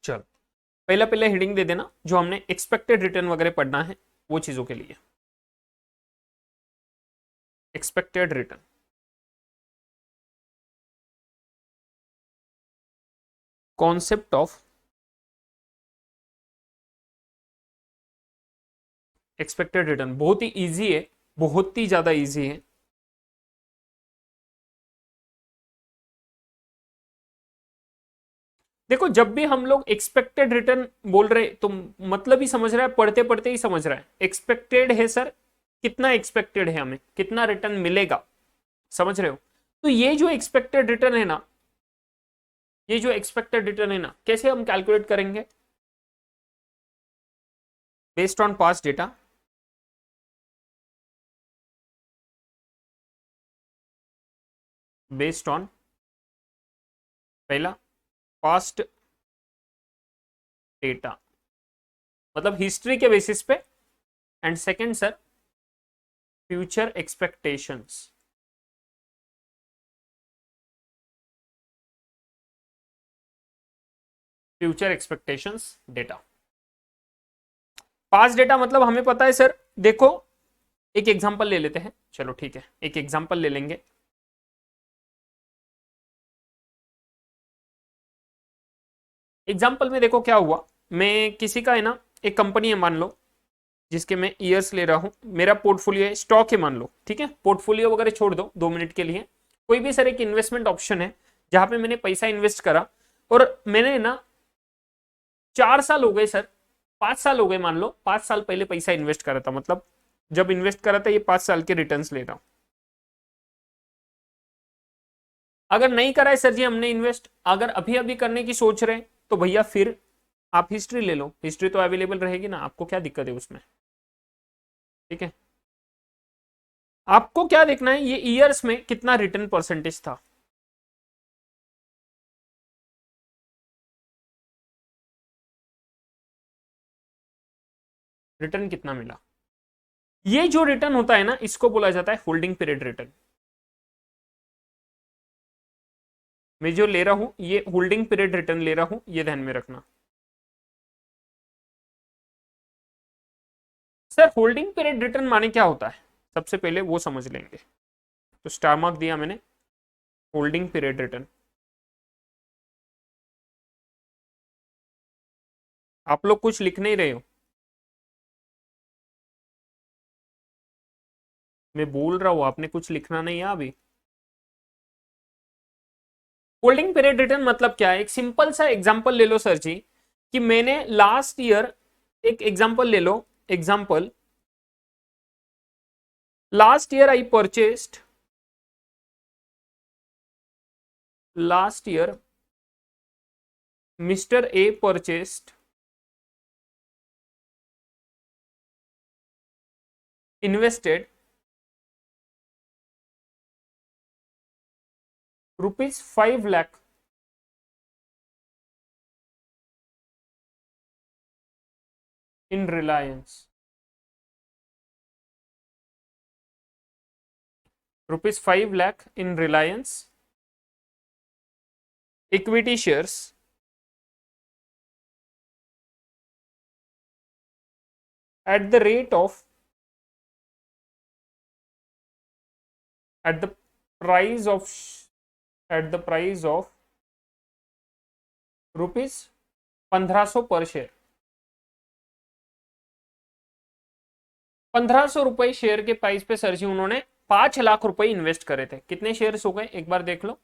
चलो पहले पहले हेडिंग दे देना, जो हमने एक्सपेक्टेड रिटर्न वगैरह पढ़ना है वो चीजों के लिए। Expected return, concept of expected return बहुत ही इजी है, बहुत ही ज्यादा इजी है। देखो जब भी हम लोग एक्सपेक्टेड रिटर्न बोल रहे तो मतलब ही समझ रहा है, पढ़ते पढ़ते ही समझ रहा है। एक्सपेक्टेड है सर, कितना एक्सपेक्टेड है, हमें कितना रिटर्न मिलेगा, समझ रहे हो? तो ये जो एक्सपेक्टेड रिटर्न है ना, ये जो एक्सपेक्टेड रिटर्न है ना, कैसे हम कैलकुलेट करेंगे? Based on past data, based on पहला पास्ट डेटा मतलब हिस्ट्री के बेसिस पे, and second sir future expectations, future expectations data. Past data मतलब हमें पता है सर, देखो एक एग्जांपल ले लेते हैं, चलो ठीक है एक एग्जांपल ले लेंगे। एग्जांपल में देखो क्या हुआ, मैं किसी का है ना, एक कंपनी है मान लो, जिसके मैं ईयर्स ले रहा हूं, मेरा पोर्टफोलियो है, स्टॉक है मान लो, ठीक है, पोर्टफोलियो वगैरह छोड़ दो 2 मिनट के लिए, कोई भी सर एक इन्वेस्टमेंट ऑप्शन है जहां पे मैंने पैसा इन्वेस्ट करा, और मैंने ना 4 साल हो गए सर, 5 साल हो गए मान लो, 5 साल पहले पैसा इन्वेस्ट करा था, मतलब जब इन्वेस्ट करा था ये 5 साल के रिटर्न ले रहा हूं। अगर नहीं करा है सर जी हमने इन्वेस्ट, अगर अभी अभी करने की सोच रहे हैं, तो भैया फिर आप हिस्ट्री ले लो, हिस्ट्री तो अवेलेबल रहेगी ना, आपको क्या दिक्कत है उसमें, ठीक है। आपको क्या देखना है, ये ईयर्स में कितना रिटर्न परसेंटेज था, रिटर्न कितना मिला। ये जो रिटर्न होता है ना, इसको बोला जाता है होल्डिंग पीरियड रिटर्न। मैं जो ले रहा हूं ये होल्डिंग पीरियड रिटर्न ले रहा हूं, ये ध्यान में रखना। सर होल्डिंग पीरियड रिटर्न माने क्या होता है, सबसे पहले वो समझ लेंगे। तो स्टार मार्क दिया मैंने, होल्डिंग पीरियड रिटर्न। आप लोग कुछ लिख नहीं रहे हो, मैं बोल रहा हूं, आपने कुछ लिखना नहीं है अभी। होल्डिंग पीरियड रिटर्न मतलब क्या है, एक सिंपल सा एग्जांपल ले लो सर जी, कि मैंने लास्ट ईयर, एक एग्जांपल ले लो, example last year I purchased, last year mister A purchased invested ₹5 lakh in Reliance, ₹5 lakh in Reliance equity shares at the rate of, at the price of, at the price of ₹1500 per share. 1500 रुपए शेयर के प्राइस पे सर जी उन्होंने 5 लाख रुपए इन्वेस्ट करे थे। कितने शेयर्स हो गए एक बार देख लो,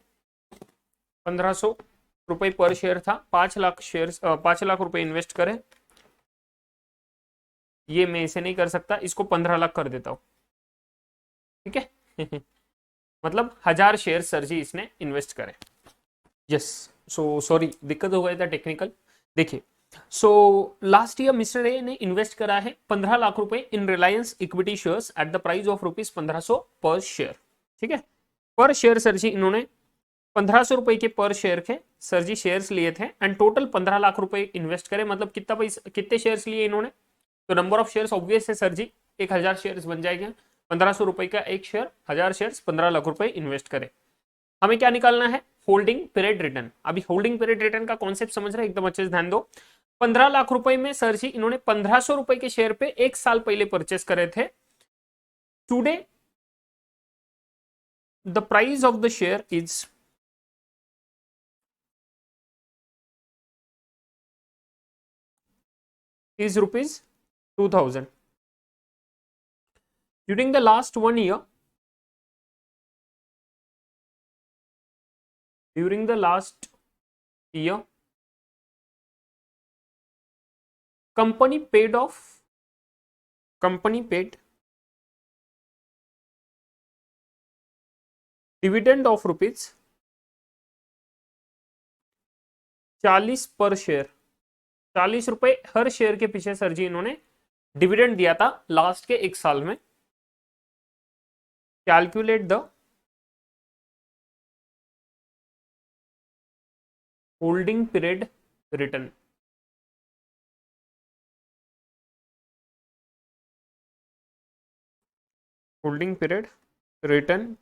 1500 रुपए पर शेयर था, 5 लाख शेयर, 5 लाख रुपए इन्वेस्ट करे। ये मैं इसे नहीं कर सकता, इसको 15 लाख कर देता हूं, ठीक है। मतलब 1000 शेयर सर जी इसने इन्वेस्ट करे। यस, सो सॉरी दिक्कत हो गया था टेक्निकल। देखिए, so last year mister A ने इन्वेस्ट करा है 15 लाख रुपए in Reliance equity shares at the price of ₹1500 per share, ठीक है। पर शेयर सर जी इन्होंने 1500 रुपए के पर शेयर के सर जी शेयर्स लिए थे, एंड टोटल 15 लाख रुपए इन्वेस्ट करे। मतलब कितना पैसा, कितने शेयर्स लिए इन्होंने, तो नंबर ऑफ शेयर्स ऑब्वियस है सर जी, 1000 शेयर्स बन जाएगा। 1500 रुपए का एक शेयर, 1000 शेयर्स, 15 लाख रुपए इन्वेस्ट करे। हमें क्या निकालना है, होल्डिंग पीरियड रिटर्न। अभी होल्डिंग पीरियड रिटर्न का कॉन्सेप्ट समझ रहे हैं, एकदम अच्छे से ध्यान दो। 15 लाख रुपए में सर जी इन्होंने 1500 रुपए के शेयर पे एक साल पहले परचेस करे थे। Today the price of the share is ₹2000। During the last 1 year, during the last year, company paid off, company paid dividend of ₹40 पर शेयर। 40 रुपए हर शेयर के पीछे सर जी इन्होंने डिविडेंड दिया था लास्ट के एक साल में। Calculate the holding period return. Holding period return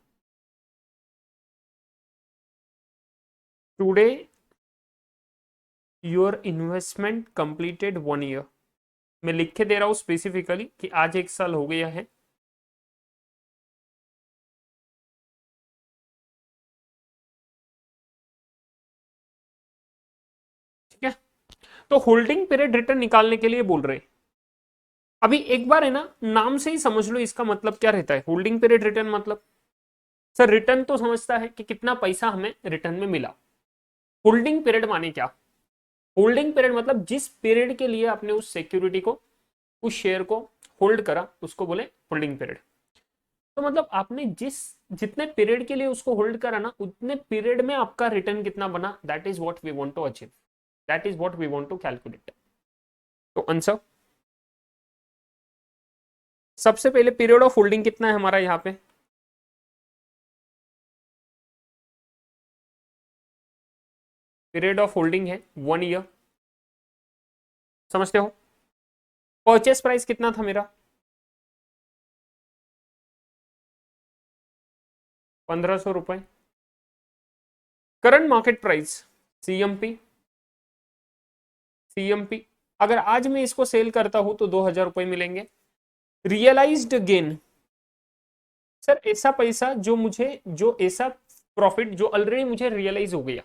today your investment completed 1 year। मैं लिख के दे रहा हूं स्पेसिफिकली कि आज एक साल हो गया है। ठीक है, तो होल्डिंग पीरियड रिटर्न निकालने के लिए बोल रहे हैं। अभी एक बार है ना, नाम से ही समझ लो इसका मतलब क्या रहता है। होल्डिंग पीरियड रिटर्न मतलब सर रिटर्न तो समझता है कि कितना पैसा हमें रिटर्न में मिला। होल्डिंग पीरियड माने क्या, होल्डिंग पीरियड मतलब जिस पीरियड के लिए आपने उस सिक्योरिटी को, उस शेयर को होल्ड करा, उसको बोले होल्डिंग पीरियड। तो मतलब आपने जितने पीरियड के लिए उसको होल्ड करा ना, उतने पीरियड में आपका रिटर्न कितना बना, that is what we want to achieve, that is what we want to calculate. तो आंसर, सबसे पहले पीरियड ऑफ होल्डिंग कितना है हमारा यहाँ पे, पीरियड ऑफ होल्डिंग है 1 year, समझते हो। परचेस प्राइस कितना था मेरा? 1500 रुपए। Current market price CMP, CMP अगर आज मैं इसको सेल करता हूं तो 2000 रुपए मिलेंगे। रियलाइज्ड गेन, सर ऐसा पैसा जो मुझे, जो ऐसा प्रॉफिट जो ऑलरेडी मुझे रियलाइज हो गया,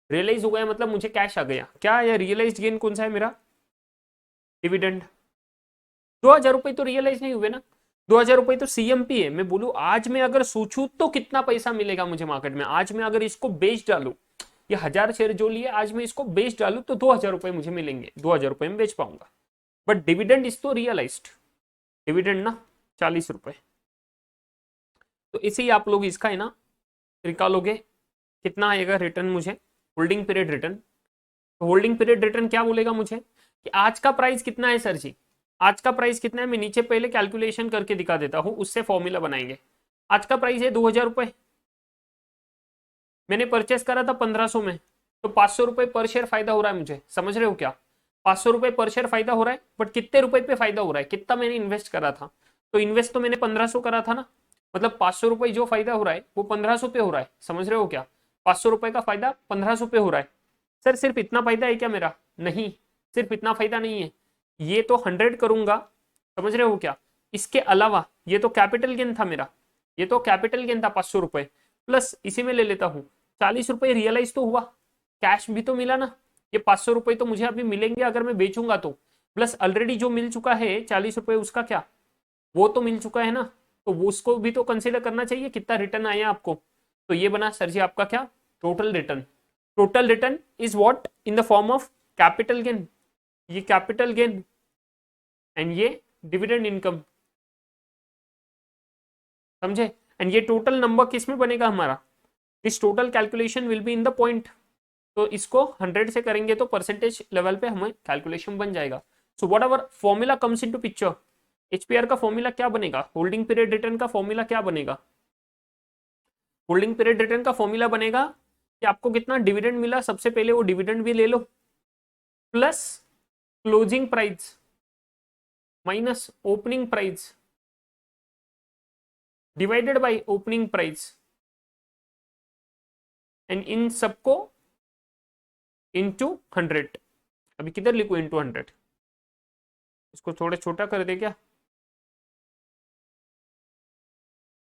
रियलाइज हो गया मतलब मुझे कैश आ गया। क्या है रियलाइज्ड गेन? कौन सा है मेरा? डिविडेंड। 2000 रुपए तो रियलाइज नहीं हुए ना, 2000 रुपए तो सीएमपी है। मैं बोलूं आज मैं अगर सोचूं तो कितना पैसा मिलेगा मुझे मार्केट में, आज मैं अगर इसको बेच डालू, ये 1000 शेयर जो लिए आज मैं इसको बेच डालू तो 2000 रुपए मुझे मिलेंगे, 2000 रुपए में बेच पाऊंगा। बट डिविडेंड इज तो रियलाइज्ड डिविडेंड ना, 40 रुपए। तो इसे ही आप लोग इसका है ना निकालोगे, कितना आएगा रिटर्न मुझे, होल्डिंग पीरियड रिटर्न। तो होल्डिंग पीरियड रिटर्न क्या बोलेगा मुझे कि आज का प्राइस कितना है सर जी, आज का प्राइस कितना है? मैं नीचे पहले कैलकुलेशन करके दिखा देता हूं, उससे फॉर्मूला बनाएंगे। आज का प्राइस है 2000 रुपए, मैंने परचेस करा था 1500 में, तो 500 रुपए पर शेयर फायदा हो रहा है मुझे, समझ रहे हो क्या? 500 रुपए पर शेयर फायदा हो रहा है, बट कितने रुपए पे फायदा हो रहा है, कितना मैंने इन्वेस्ट करा था? तो इन्वेस्ट तो मैंने 1500 करा था ना, मतलब 500 रुपए जो फायदा हो रहा है वो 1500 पे हो रहा है, समझ रहे हो क्या? 500 रुपए का फायदा 1500 पे हो रहा है। सर सिर्फ इतना फायदा है क्या मेरा? नहीं, सिर्फ इतना फायदा नहीं है, ये तो 100 करूंगा, समझ रहे हो क्या? इसके अलावा ये तो कैपिटल गेन था मेरा, ये तो कैपिटल गेन था 500 रुपए, प्लस इसी में ले लेता हूँ 40 रुपए रियलाइज तो हुआ, कैश भी तो मिला ना। ये 500 रुपए तो मुझे अभी मिलेंगे अगर मैं बेचूंगा तो, प्लस ऑलरेडी जो मिल चुका है 40 रुपए उसका क्या, वो तो मिल चुका है ना, तो वो उसको भी तो कंसिडर करना चाहिए कितना रिटर्न आया आपको। तो ये बना सर जी आपका क्या, total return. Total return is what, in the form of capital gain, ये कैपिटल गेन एंड ये डिविडेंड इनकम, समझे? एंड ये टोटल नंबर किस में बनेगा हमारा, this total calculation will be in the point. तो इसको 100 से करेंगे तो परसेंटेज लेवल पे हमें कैलकुलेशन बन जाएगा। So what ever formula comes into picture, एचपीआर का फॉर्मूला क्या बनेगा, होल्डिंग पीरियड रिटर्न का फॉर्मूला क्या बनेगा? होल्डिंग पीरियड रिटर्न का फॉर्मूला बनेगा कि आपको कितना डिविडेंड मिला, सबसे पहले वो डिविडेंड भी ले लो, plus closing price minus opening price divided by opening price, and इन सबको इंटू 100। अभी किधर लिखू इंटू 100, इसको थोड़ा छोटा कर दे क्या?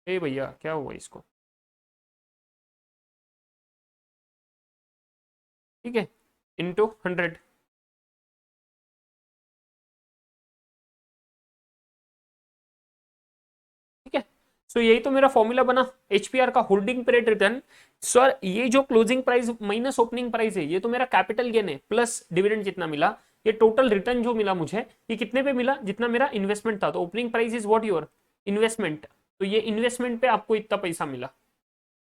ए भैया क्या हुआ इसको, ठीक है, इंटू 100। ठीक है, सो यही तो मेरा फॉर्मूला बना एचपीआर का, होल्डिंग पीरियड रिटर्न। सर ये जो closing price minus opening price है ये तो मेरा कैपिटल गेन है, प्लस डिविडेंड जितना मिला, ये टोटल रिटर्न जो मिला मुझे ये कितने पे मिला, जितना मेरा इन्वेस्टमेंट था। तो opening price is what, your investment, तो ये इन्वेस्टमेंट पे आपको इतना पैसा मिला,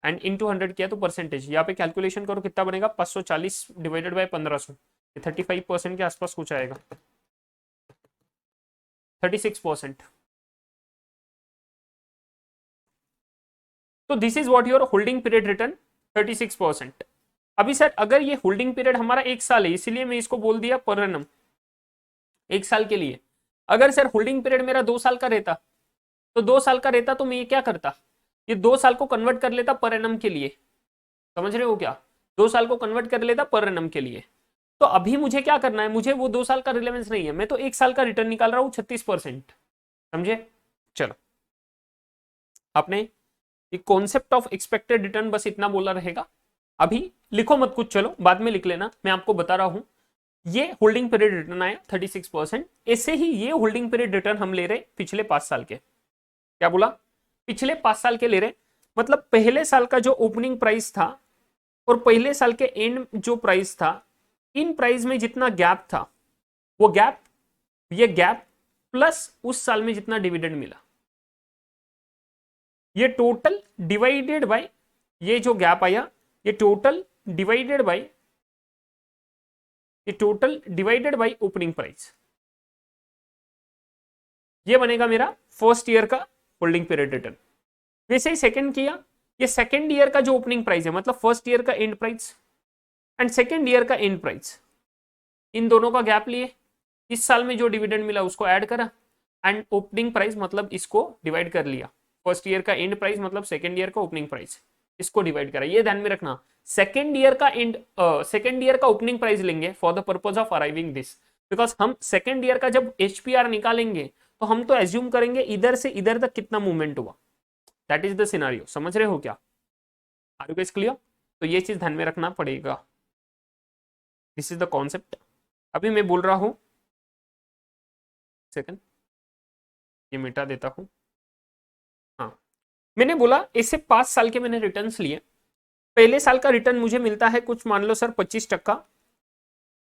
एंड इंटू 100 किया तो परसेंटेज यहाँ पे कैलकुलेशन करो कितना बनेगा, 540 डिवाइडेड बाय 1500, 35% के आसपास कुछ आएगा, 36%। तो this is what your holding period return, 36%। अभी सर अगर ये होल्डिंग पीरियड हमारा 1 साल है, इसीलिए मैं इसको बोल दिया पर एनम 1 साल के लिए। अगर सर होल्डिंग पीरियड मेरा 2 साल का रहता, तो 2 साल का रहता तो मैं ये क्या करता, ये 2 साल को कन्वर्ट कर लेता पर एनम के लिए, समझ रहे हो क्या? 2 साल को कन्वर्ट कर लेता पर एनम के लिए। तो अभी मुझे क्या करना है, मुझे वो 2 साल का रिलेवेंस नहीं है, मैं तो 1 साल का रिटर्न निकाल रहा हूँ 36%, समझे? चलो आपने ये कॉन्सेप्ट ऑफ एक्सपेक्टेड रिटर्न बस इतना बोला रहेगा, अभी लिखो मत कुछ, चलो बाद में लिख लेना, मैं आपको बता रहा हूं। ये होल्डिंग पीरियड रिटर्न आया 36%, ऐसे ही ये होल्डिंग पीरियड रिटर्न हम ले रहे पिछले 5 साल के, क्या बोला, पिछले 5 साल के ले रहे, मतलब पहले साल का जो ओपनिंग प्राइस था और पहले साल के एंड जो प्राइस था, इन प्राइस में जितना गैप था वो गैप, ये गैप प्लस उस साल में जितना डिविडेंड मिला, ये टोटल डिवाइडेड बाय ये जो गैप आया, ये टोटल डिवाइडेड बाय, ये total divided by opening price, ये बनेगा मेरा फर्स्ट ईयर का होल्डिंग पीरियड रिटर्न। वैसे ही सेकंड किया, ये सेकंड ईयर का जो ओपनिंग प्राइस है, मतलब फर्स्ट ईयर का and price and second year का एंड प्राइस, इन दोनों का गैप लिए, इस साल में जो डिविडेंड मिला उसको ऐड करा, एंड ओपनिंग प्राइस मतलब इसको डिवाइड कर लिया, फर्स्ट ईयर का एंड प्राइस मतलब सेकेंड ईयर का ओपनिंग प्राइस, इसको डिवाइड करा। ये ध्यान में रखना, सेकेंड ईयर का एंड सेकेंड ईयर का ओपनिंग प्राइस लेंगे for the purpose of arriving this, because हम सेकेंड ईयर का जब एचपीआर निकालेंगे तो हम तो एज्यूम करेंगे इधर से इधर तक कितना मूवमेंट हुआ, दैट इज द सिनारियो। समझ रहे हो क्या? Are you guys clear? तो ये चीज ध्यान में रखना पड़ेगा, दिस इज द कॉन्सेप्ट। अभी मैं बोल रहा हूं, सेकंड ये मिटा देता हूं। हाँ, मैंने बोला ऐसे 5 साल के मैंने रिटर्न्स लिए। पहले साल का रिटर्न मुझे मिलता है कुछ मान लो सर 25%,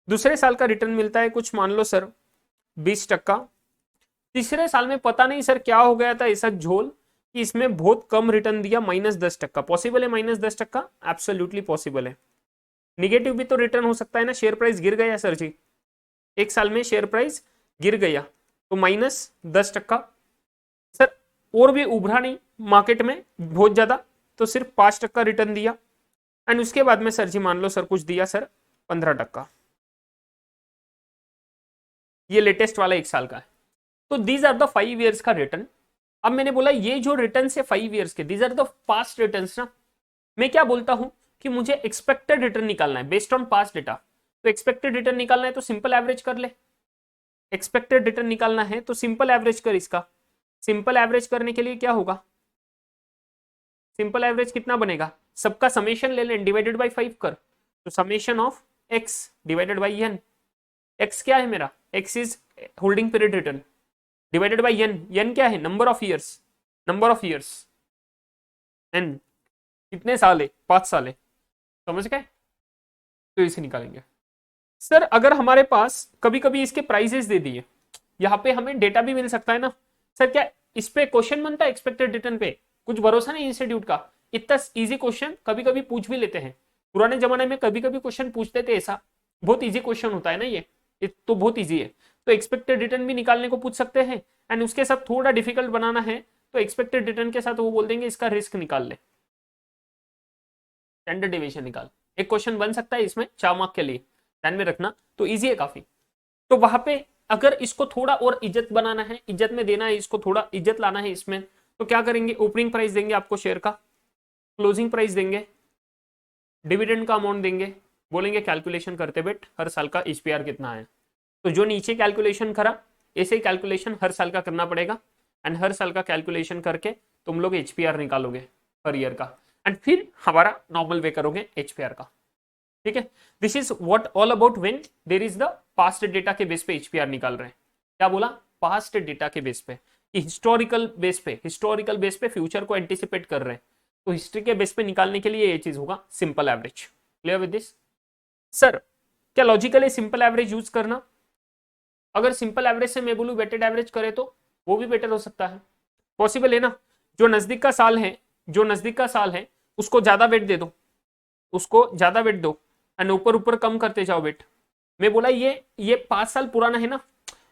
दूसरे साल का रिटर्न मिलता है कुछ मान लो सर 20%, तीसरे साल में पता नहीं सर क्या हो गया था ऐसा झोल कि इसमें बहुत कम रिटर्न दिया, -10%। पॉसिबल है -10%? एब्सोल्युटली पॉसिबल है। निगेटिव भी तो रिटर्न हो सकता है ना, शेयर प्राइस गिर गया सर जी, एक साल में शेयर प्राइस गिर गया तो -10%। सर और भी उभरा नहीं मार्केट में बहुत ज्यादा, तो सिर्फ 5% रिटर्न दिया, एंड उसके बाद में सर जी मान लो सर कुछ दिया सर 15%। ये लेटेस्ट वाला एक साल का है। तो दीज आर द 5 ईयर्स का रिटर्न। अब मैंने बोला ये जो रिटर्न है 5 ईयर्स के, these are the past return ना। मैं क्या बोलता हूं कि मुझे एक्सपेक्टेड रिटर्न निकालना है बेस्ड ऑन पास्ट डेटा। तो एक्सपेक्टेड रिटर्न निकालना है तो सिंपल एवरेज कर ले। एक्सपेक्टेड रिटर्न निकालना है तो सिंपल एवरेज कर इसका। सिंपल एवरेज करने के लिए क्या होगा, सिंपल एवरेज कितना बनेगा, सबका समेशन ले लें, डिवाइडेड बाई 5 कर, तो summation of X divided by N. X क्या है मेरा, X is holding period return, divided by N, N क्या है, number of years, number of years, N कितने साल है, 5 साल है। समझ गए? तो इसे निकालेंगे। सर अगर हमारे पास कभी कभी इसके प्राइसेस दे दिए, यहाँ पे हमें डेटा भी मिल सकता है ना सर, क्या इस पे क्वेश्चन बनता है एक्सपेक्टेड रिटर्न पे? कुछ भरोसा नहीं इंस्टीट्यूट का, इतना इजी क्वेश्चन कभी कभी पूछ भी लेते हैं। पुराने जमाने में कभी कभी क्वेश्चन पूछते थे ऐसा, बहुत इजी क्वेश्चन होता है ना ये तो बहुत इजी है। तो एक्सपेक्टेड रिटर्न भी निकालने को पूछ सकते हैं, एंड उसके साथ थोड़ा डिफिकल्ट बनाना है तो एक्सपेक्टेड रिटर्न के साथ वो बोल देंगे इसका रिस्क निकाल ले, स्टैंडर्ड डेविएशन निकाल। एक क्वेश्चन बन सकता है इसमें 4 मार्क के लिए, ध्यान में रखना, तो इजी है काफी। तो वहां पे अगर इसको थोड़ा और इज्जत बनाना है, इज्जत में देना है, इसको थोड़ा इज्जत लाना है इसमें, तो क्या करेंगे, ओपनिंग प्राइस देंगे आपको शेयर का, क्लोजिंग प्राइस देंगे, डिविडेंड का अमाउंट देंगे, बोलेंगे कैलकुलेशन करते बेट हर साल का एचपीआर कितना है। तो जो नीचे कैलकुलेशन करा ऐसे ही कैलकुलेशन हर साल का करना पड़ेगा, एंड हर साल का कैलकुलेशन करके तुम लोग एचपीआर निकालोगे हर ईयर का, एंड फिर हमारा नॉर्मल वे करोगे एचपीआर का। ठीक है, this is what all about when there is the past data के बेस पे एचपीआर निकाल रहे हैं। क्या बोला, पास्ट डेटा के बेस पे, हिस्टोरिकल बेस पे फ्यूचर को एंटिसिपेट कर रहे हैं, तो हिस्ट्री के बेस पे निकालने के लिए ये चीज होगा simple average. Clear with this? Sir क्या लॉजिकल है सिंपल एवरेज यूज करना? अगर सिंपल एवरेज से मैं बोलूं वेटेड एवरेज करे तो वो भी बेटर हो सकता है, पॉसिबल है ना। जो नजदीक का साल है, जो नजदीक का साल है उसको ज्यादा वेट दे दो, उसको ज्यादा वेट दो, एंड ऊपर ऊपर कम करते जाओ वेट। मैं बोला ये 5 साल पुराना है ना,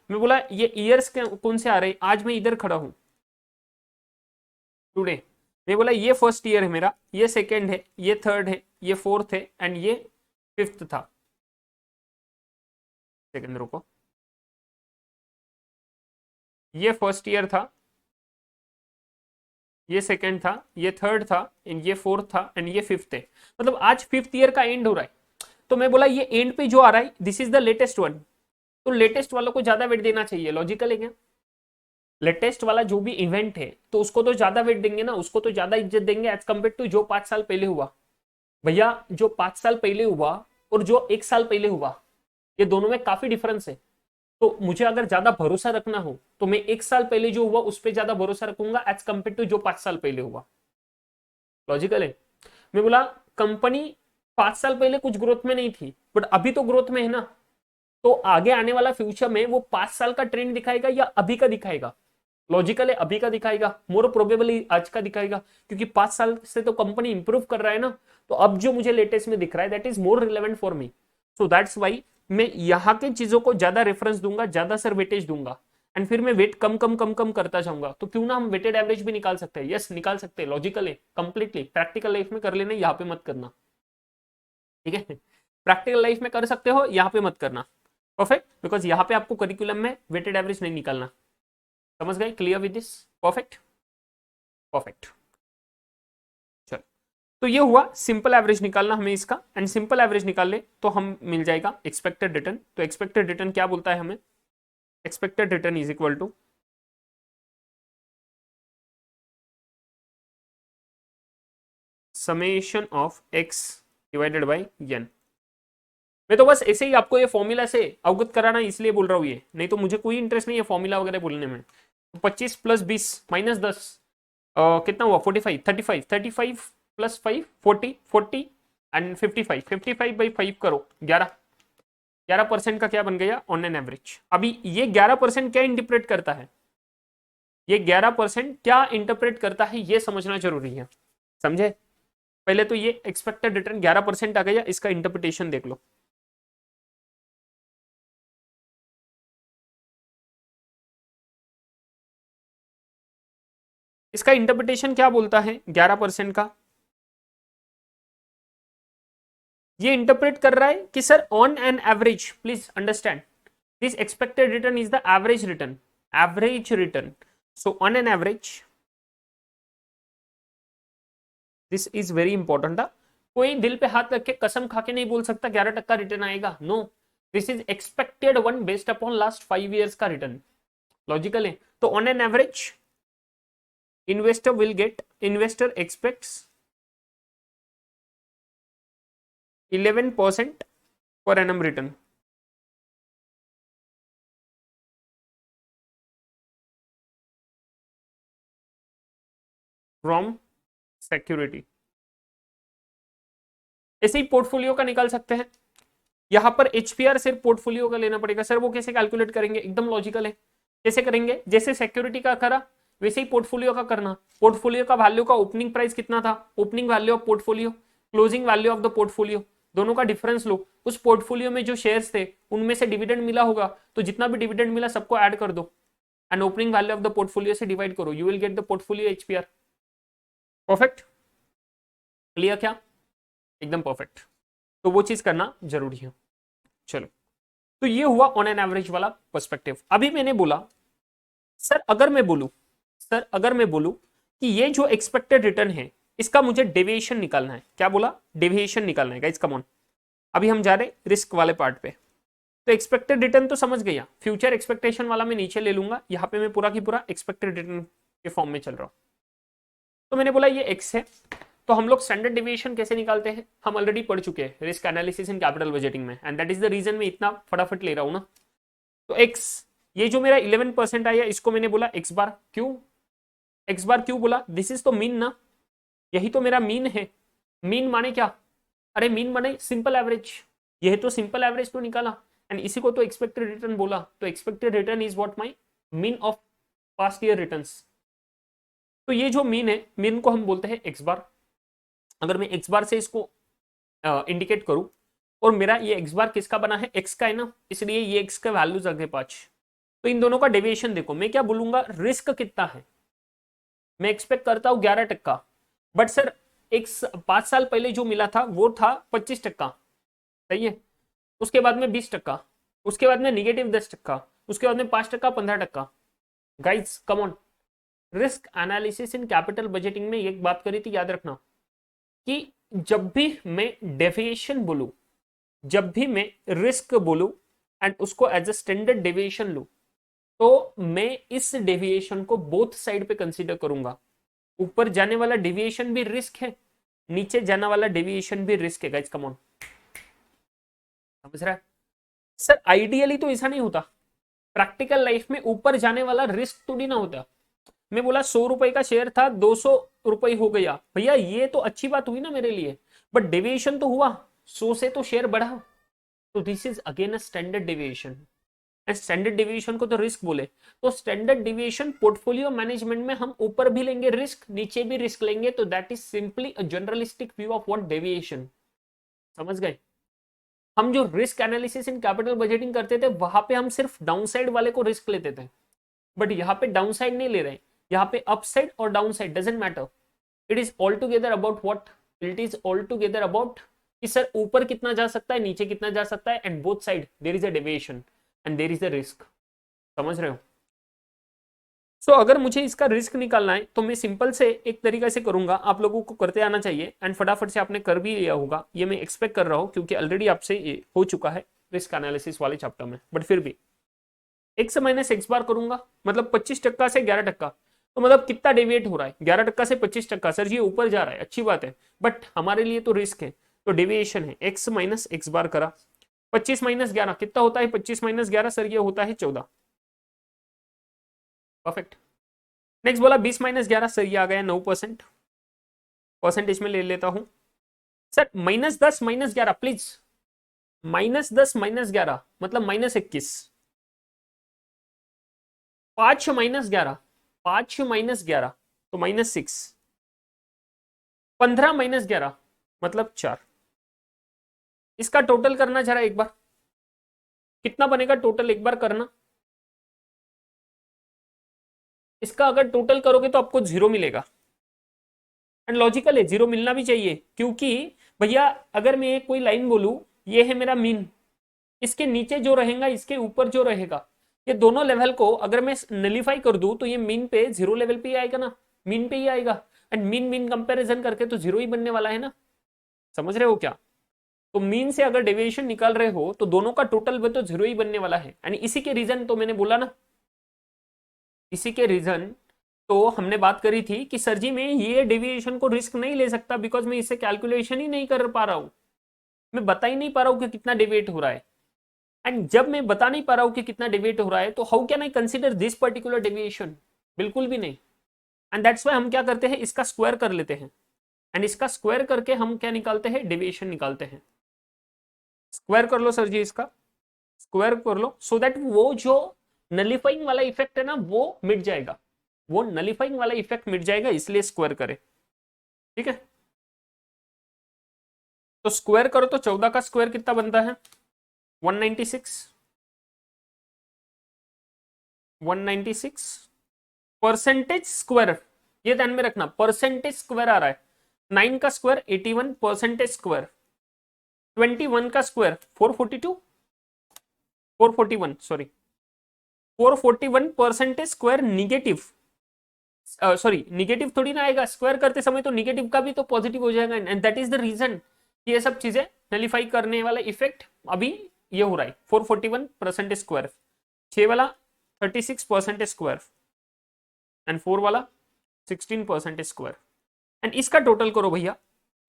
मैं बोला ये ईयर्स कौन से आ रहे हैं, आज मैं इधर खड़ा हूं टुडे, मैं बोला ये फर्स्ट ईयर है मेरा, ये सेकेंड है, ये थर्ड है, ये फोर्थ है, एंड ये फिफ्थ था। सेकेंड रुको, ये फर्स्ट ईयर था, ये सेकेंड था, ये थर्ड था, एंड ये फोर्थ था, एंड ये फिफ्थ है। मतलब आज फिफ्थ ईयर का एंड हो रहा है, तो मैं बोला ये एंड पे जो आ रहा है this is the latest one, तो लेटेस्ट वालों को ज्यादा वेट देना चाहिए। लॉजिकल है क्या? लेटेस्ट वाला जो भी इवेंट है तो उसको तो ज्यादा वेट देंगे ना, उसको तो ज्यादा इज्जत देंगे एज कम्पेयर टू जो 5 साल पहले हुआ। भैया जो 5 साल पहले हुआ और जो 1 साल पहले हुआ, ये दोनों में काफी डिफरेंस है। तो मुझे अगर ज्यादा भरोसा रखना हो तो मैं 1 साल पहले जो हुआ उस पर ज्यादा भरोसा रखूंगा एज कम्पेयर टू जो 5 साल पहले हुआ। लॉजिकल है? मैं बोला कंपनी 5 साल पहले कुछ ग्रोथ में नहीं थी, बट अभी तो ग्रोथ में है ना, तो आगे आने वाला फ्यूचर में वो 5 साल का ट्रेंड दिखाएगा या अभी का दिखाएगा? लॉजिकल है अभी का दिखाएगा, मोर प्रोबेबली आज का दिखाएगा, क्योंकि 5 साल से तो कंपनी इंप्रूव कर रहा है ना। तो अब जो मुझे लेटेस्ट में दिख रहा है that is more relevant for me, so that's why मैं यहाँ के चीजों को ज्यादा रेफरेंस दूंगा, ज्यादा सर वेटेज दूंगा, एंड फिर मैं वेट कम कम कम कम करता जाऊंगा। तो क्यों ना हम वेटेड एवरेज भी निकाल सकते हैं, यस निकाल सकते हैं, लॉजिकल है कंप्लीटली। प्रैक्टिकल लाइफ में कर लेना, यहाँ पे मत करना, ठीक है? प्रैक्टिकल लाइफ में कर सकते हो, यहाँ पे मत करना। परफेक्ट, बिकॉज यहाँ पे आपको करिकुलम में वेटेड एवरेज नहीं निकालना। समझ गए? Clear with this? Perfect, perfect. चलो, तो ये हुआ सिंपल एवरेज निकालना हमें इसका, एंड सिंपल एवरेज निकाल ले तो हम मिल जाएगा एक्सपेक्टेड रिटर्न। तो एक्सपेक्टेड रिटर्न क्या बोलता है हमें? Expected return is equal to summation of X divided by N. मैं तो बस ऐसे ही आपको ये फॉर्मूला से अवगत कराना इसलिए बोल रहा हूँ ये, नहीं तो मुझे कोई इंटरेस्ट नहीं है फॉर्मूला वगैरह बोलने में। 25 प्लस 20 माइनस 10 कितना हुआ? 45, 35, 35 प्लस 5 40, 40 एंड 55, 55 बाई 5 करो 11, 11% का क्या बन गया? On an average. अभी ये 11% क्या इंटरप्रेट करता है? ये 11% क्या इंटरप्रेट करता है ये समझना जरूरी है, समझे? पहले तो ये एक्सपेक्टेड रिटर्न 11% आ गया, इसका इंटरप्रिटेशन देख लो। इसका इंटरप्रिटेशन क्या बोलता है 11% का? ये इंटरप्रेट कर रहा है कि sir on an average, please understand this expected return is the average return, average return. So on an average, this is very important. कोई दिल पे हाथ रख के कसम खा के नहीं बोल सकता 11% रिटर्न आएगा, no, this is expected one based upon last 5 years का रिटर्न। लॉजिकल है। तो on an average investor expects 11% per annum return from security। ऐसे ही पोर्टफोलियो का निकाल सकते हैं। यहां पर एचपीआर सिर्फ पोर्टफोलियो का लेना पड़ेगा। सर वो कैसे कैलकुलेट करेंगे? एकदम लॉजिकल है। कैसे करेंगे? जैसे सिक्योरिटी का करा वैसे ही पोर्टफोलियो का करना। पोर्टफोलियो का वैल्यू का ओपनिंग प्राइस कितना था, opening value of portfolio, closing value of the portfolio, दोनों का डिफरेंस लो। उस पोर्टफोलियो में जो शेयर्स थे उनमें से डिविडेंड मिला होगा, तो जितना भी डिविडेंड मिला सबको ऐड कर दो and opening value of the portfolio से डिवाइड करो, you will get the portfolio एचपीआर। Perfect, clear क्या? एकदम परफेक्ट। तो वो चीज करना जरूरी है। चलो, तो ये हुआ ऑन एन एवरेज वाला पर्सपेक्टिव। अभी मैंने बोला सर अगर मैं बोलूं कि ये जो एक्सपेक्टेड रिटर्न है इसका मुझे डेविएशन निकालना है। क्या बोला? डेविएशन निकालना है गाइस, कम ऑन। अभी हम जा रहे रिस्क वाले पार्ट पे। तो एक्सपेक्टेड रिटर्न तो समझ गया, फ्यूचर एक्सपेक्टेशन वाला मैं नीचे ले लूंगा, यहाँ पे मैं पूरा की पूरा एक्सपेक्टेड रिटर्न के फॉर्म में चल रहा हूँ। तो मैंने बोला ये एक्स है, तो हम लोग स्टैंडर्ड डेविएशन कैसे निकालते हैं हम ऑलरेडी पढ़ चुके हैं risk analysis in capital budgeting में, and that is the reason मैं इतना फटाफट ले रहा हूँ ना। तो एक्स, ये जो मेरा 11% आया इसको मैंने बोला एक्स बार। क्यों एक्स बार क्यों बोला? दिस इज तो मीन ना, यही तो मेरा मीन है। मीन माने क्या? अरे मीन माने सिंपल एवरेज। यह तो सिंपल एवरेज तो निकाला एंड इसी को तो एक्सपेक्टेड रिटर्न बोला। तो expected return is what my mean of past year returns. तो ये जो मीन है, मीन को हम बोलते हैं एक्स बार। अगर मैं एक्स बार से इसको इंडिकेट करूं, और मेरा ये एक्स बार किसका बना है? एक्स का है ना, इसलिए ये एक्स का वैल्यूज आगे 5। तो इन दोनों का डेविएशन देखो, मैं क्या बोलूंगा? रिस्क कितना है? मैं एक्सपेक्ट करता हूं 11%, बट सर एक 5 साल पहले जो मिला था वो था 25%, सही है। उसके बाद में 20%, उसके बाद में निगेटिव 10%, उसके बाद में 5%, 15%। Guys come on, risk analysis in capital budgeting में एक बात करी थी, याद रखना कि जब भी मैं डेविएशन बोलूं, जब भी मैं रिस्क बोलूं एंड उसको एज अ स्टैंडर्ड डेविएशन लूं, तो मैं इस डेविएशन को बोथ साइड पे कंसीडर करूंगा। ऊपर जाने वाला डेविएशन भी रिस्क है, नीचे जाने वाला डेविएशन भी रिस्क है। गाइस कम ऑन, समझ रहा है? सर आइडियली तो ऐसा नहीं होता, प्रैक्टिकल लाइफ में ऊपर जाने वाला रिस्क थोड़ी ना होता। मैं बोला 100 रुपए का शेयर था 200 रुपए हो गया, भैया ये तो अच्छी बात हुई ना मेरे लिए, बट डेविएशन तो हुआ, 100 से तो शेयर बढ़ा। तो this is again a standard deviation. Standard deviation को तो रिस्क बोले। तो स्टैंडर्ड डेविएशन पोर्टफोलियो मैनेजमेंट में हम ऊपर भी लेंगे रिस्क, नीचे भी रिस्क लेंगे, तो that is simply a generalistic view of what deviation. समझ गए? हम जो risk analysis in capital budgeting करते थे वहां पे हम सिर्फ डाउनसाइड वाले को रिस्क लेते थे, बट यहाँ पे डाउनसाइड नहीं ले रहे, यहाँ पे अपसाइड और downside doesn't matter. It is all together about what? It is all together about कि सर ऊपर कितना जा सकता है, नीचे कितना जा सकता है, and both side there is a deviation. And there is a risk. समझ रहे हो? सो अगर मुझे इसका रिस्क निकालना है तो मैं सिंपल से एक तरीके से करूंगा, आप लोगों को करते आना चाहिए एंड फटाफट से आपने कर भी लिया होगा, ये मैं एक्सपेक्ट कर रहा हूँ क्योंकि ऑलरेडी आपसे ये हो चुका है रिस्क एनालिसिस वाले चैप्टर में। बट फिर भी एक्स माइनस एक्स बार करूंगा, मतलब 25% से 11%, तो मतलब कितना डेविएट हो रहा है? 11% से 25%। सर ये ऊपर जा रहा है, अच्छी बात है, बट हमारे लिए तो रिस्क है, तो डेविएशन है। एक्स माइनस एक्स बार करा, 25 माइनस 11 कितना होता है? 25 माइनस 11 सर ये होता है 14। परफेक्ट। नेक्स्ट बोला 20 माइनस 11, सर ये आ गया 9%। परसेंटेज में ले लेता हूं सर। -10 माइनस 11 प्लीज, -10 माइनस 11 मतलब -21। 5 माइनस 11, 5 माइनस 11 तो -6। 15 माइनस 11 मतलब 4। इसका टोटल करना जरा एक बार, कितना बनेगा टोटल एक बार करना। इसका अगर टोटल करोगे तो आपको 0 मिलेगा, एंड लॉजिकल है, 0 मिलना भी चाहिए, क्योंकि भैया अगर मैं कोई लाइन बोलूं ये है मेरा मीन, इसके नीचे जो रहेगा इसके ऊपर जो रहेगा, ये दोनों लेवल को अगर मैं नलीफाई कर दूं तो ये मीन पे 0 लेवल पे ही आएगा ना, मीन पे ही आएगा। एंड मीन मीन कंपैरिजन करके तो 0 ही बनने वाला है ना। समझ रहे हो क्या? तो मीन से अगर डेविएशन निकाल रहे हो तो दोनों का टोटल भी तो 0 ही बनने वाला है। एंड इसी के रीजन तो मैंने बोला ना, इसी के रीजन तो हमने बात करी थी कि सर जी मैं ये डेविएशन को रिस्क नहीं ले सकता, बिकॉज मैं इससे कैलकुलेशन ही नहीं कर पा रहा हूं, मैं बता ही नहीं पा रहा हूं कि कितना डेविएट हो रहा है। एंड जब मैं बता नहीं पा रहा हूं कि कितना डेविएट हो रहा है तो how can I consider this particular deviation? बिल्कुल भी नहीं। एंड दैट्स वाई हम क्या करते हैं, इसका स्क्वायर कर लेते हैं, एंड इसका स्क्वायर करके हम क्या निकालते हैं? डेविएशन निकालते हैं। स्क्वायर कर लो सर जी, इसका स्क्वायर कर लो, सो दैट वो जो नलिफाइंग वाला इफेक्ट है ना वो मिट जाएगा, वो नलिफाइंग वाला इफेक्ट मिट जाएगा, इसलिए स्क्वायर करें। ठीक है, तो स्क्वायर करो तो 14 का स्क्वायर कितना बनता है? 196। 196 परसेंटेज स्क्वायर, ये ध्यान में रखना, परसेंटेज स्क्वायर आ रहा है। 9 का स्क्वायर 81, परसेंटेज स्क्वायर 21 का square 442, 441 sorry 441 percentage square negative, sorry negative थोड़ी ना आएगा, स्क्वायर करते समय तो निगेटिव का भी तो पॉजिटिव हो जाएगा। And that is the reason ये सब चीजें नलिफाई करने वाला इफेक्ट अभी ये हो रहा है। 441 परसेंटेज स्क्वायर, 6 वाला 36 परसेंटेज स्क्वायर, एंड 4 वाला 16 परसेंटेज स्क्वायर। एंड इसका टोटल करो भैया,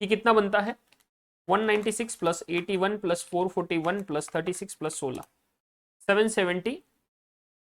ये कितना बनता है? 196 plus 81 plus 441 plus 36 plus 16, 770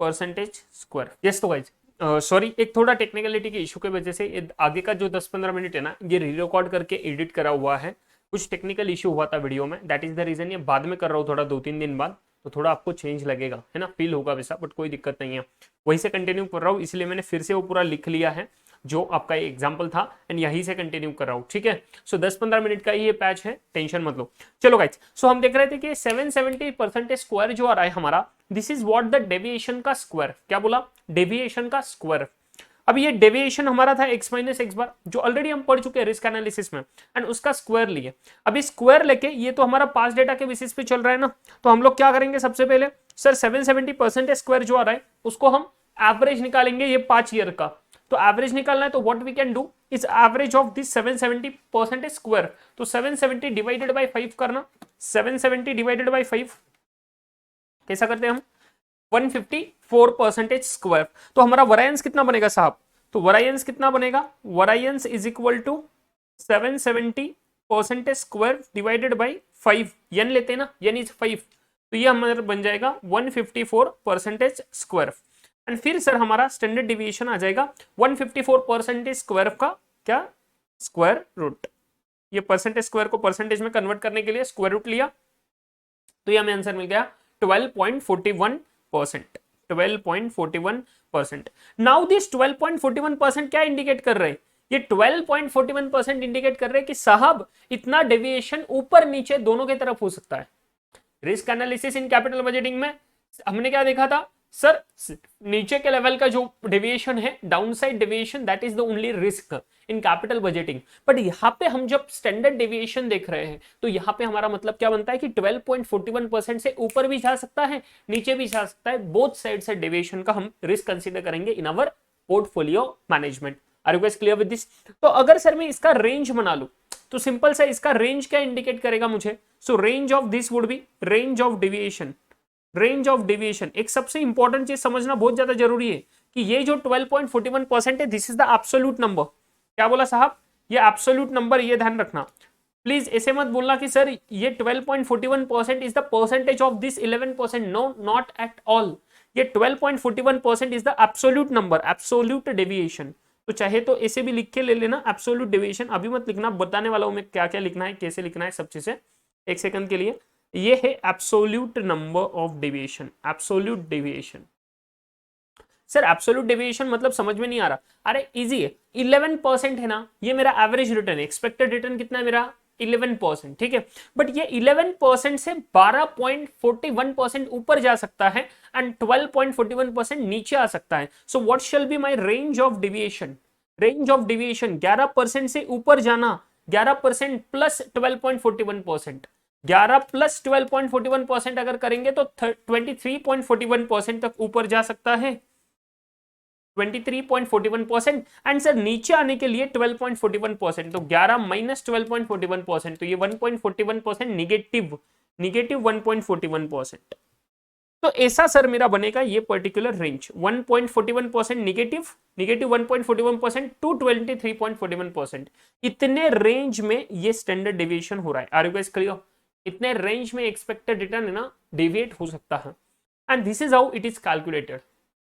percentage square. Yes तो गाइज सॉरी, एक थोड़ा टेक्निकलिटी के इशू की वजह से आगे का जो 10-15 मिनट है ना ये री रिकॉर्ड करके एडिट करा हुआ है, कुछ टेक्निकल इशू हुआ था वीडियो में, दैट इज द रीजन। ये बाद में कर रहा हूँ थोड़ा 2-3 दिन बाद, तो थोड़ा आपको चेंज लगेगा, है ना, फील होगा वैसा, बट कोई दिक्कत नहीं है। वहीं से कंटिन्यू कर रहा हूँ, इसलिए मैंने फिर से वो पूरा लिख लिया है जो आपका एग्जाम्पल था, एंड यहीं से कंटिन्यू कर रहा हूँ। ठीक है, सो 10-15 मिनट का ही ये पैच है, टेंशन मत लो। चलो गाइस, सो हम देख रहे थे कि 770 परसेंटेज स्क्वायर जो आ रहा है हमारा, this is what the deviation का स्क्वायर। क्या बोला? डेविएशन का स्क्वायर। अब ये डेविएशन हमारा था x माइनस एक्स बार, जो ऑलरेडी हम पढ़ चुके हैं रिस्क एनालिसिस में, एंड उसका स्क्वायर लिए। अभी स्क्वायर लेके, ये तो हमारा पास डेटा के बेसिस पे चल रहा है ना, तो हम लोग क्या करेंगे सबसे पहले, सर 770 परसेंटेज स्क्वायर जो आ रहा है उसको हम एवरेज निकालेंगे, ये 5 ईयर का। तो एवरेज निकालना है तो what we can do is average of this 770 percentage square. तो 770 डिवाइडेड बाय 5 करना, 770 डिवाइडेड बाय 5 कैसा करते हैं हम? 154 परसेंटेज स्क्वायर। तो हमारा वरायंस कितना बनेगा साहब? तो वरायंस कितना बनेगा? Variance is equal to 770 percentage square divided by 5, n लेते हैं ना, n इज 5, तो ये हमारा बन जाएगा 154 परसेंटेज स्क्वायर। एंड फिर सर हमारा स्टैंडर्ड डिविएशन आ जाएगा 154 परसेंटेज स्क्वायर का क्या? Square root. ये परसेंटेज स्क्वायर को परसेंटेज में कन्वर्ट करने के लिए स्क्वायर रूट लिया, तो ये हमें आंसर मिल गया 12.41%। 12.41%। नाउ दिस 12.41% क्या इंडिकेट कर रहे हैं? ये 12.41% इंडिकेट कर रहे हैं कि साहब इतना डेविएशन ऊपर नीचे दोनों की तरफ हो सकता है। Risk analysis in capital budgeting में हमने क्या देखा था? सर नीचे के लेवल का जो डेविएशन है, downside deviation, that is the only risk in capital budgeting. But यहाँ पे हम जब स्टैंडर्ड डेविएशन देख रहे हैं तो यहाँ पे हमारा मतलब क्या बनता है कि 12.41% से ऊपर भी जा सकता है, नीचे भी जा सकता है। बोथ साइड से डेविएशन का हम रिस्क कंसीडर करेंगे in our portfolio management. Are you guys clear with this? तो अगर सर मैं इसका रेंज बना लूं तो सिंपल सा इसका रेंज क्या इंडिकेट करेगा मुझे? सो range of this would be range of deviation. Range of deviation, एक सबसे इंपॉर्टेंट चीज समझना बहुत ज्यादा जरूरी है कि ये जो 12.41% है, this is the absolute number. क्या बोला साहब? ये एब्सोल्यूट नंबर, ये ध्यान रखना। प्लीज ऐसे मत बोलना कि सर ये 12.41% is the percentage of this 11%। No, not at all. ये 12.41% is the absolute number, absolute deviation. तो चाहे तो ऐसे भी लिख के ले लेना एब्सोल्यूट डेविएशन। अभी मत लिखना, बताने वाला हूं मैं क्या क्या लिखना है, कैसे लिखना है, सब चीजें एक सेकंड के लिए। ये है absolute number of deviation, absolute deviation. Sir absolute deviation मतलब समझ में नहीं आ रहा? अरे इजी है, 11% है ना, ये मेरा एवरेज रिटर्न है। एक्सपेक्टेड रिटर्न कितना है मेरा? 11%, ठीक है। बट ये 11% से 12.41% ऊपर जा सकता है एंड 12.41% नीचे आ सकता है। So what shall be my range of deviation? Range of deviation 11% से ऊपर जाना, 11% प्लस 12.41%, 11 प्लस 12.41% अगर करेंगे तो 23.41% तक ऊपर जा सकता है, 23.41%। एंड सर नीचे आने के लिए 12.41%, तो 11 माइनस 12.41%, तो ये 1.41% निगेटिव, निगेटिव 1.41%। तो ऐसा सर मेरा बनेगा ये particular range, 1.41% negative, negative 1.41% to 23.41%। इतने रेंज में ये स्टैंडर्ड डेविएशन हो रहा है। Are you guys clear? इतने रेंज में एक्सपेक्टेड रिटर्न है ना डेविएट हो सकता है, and this is how it is calculated.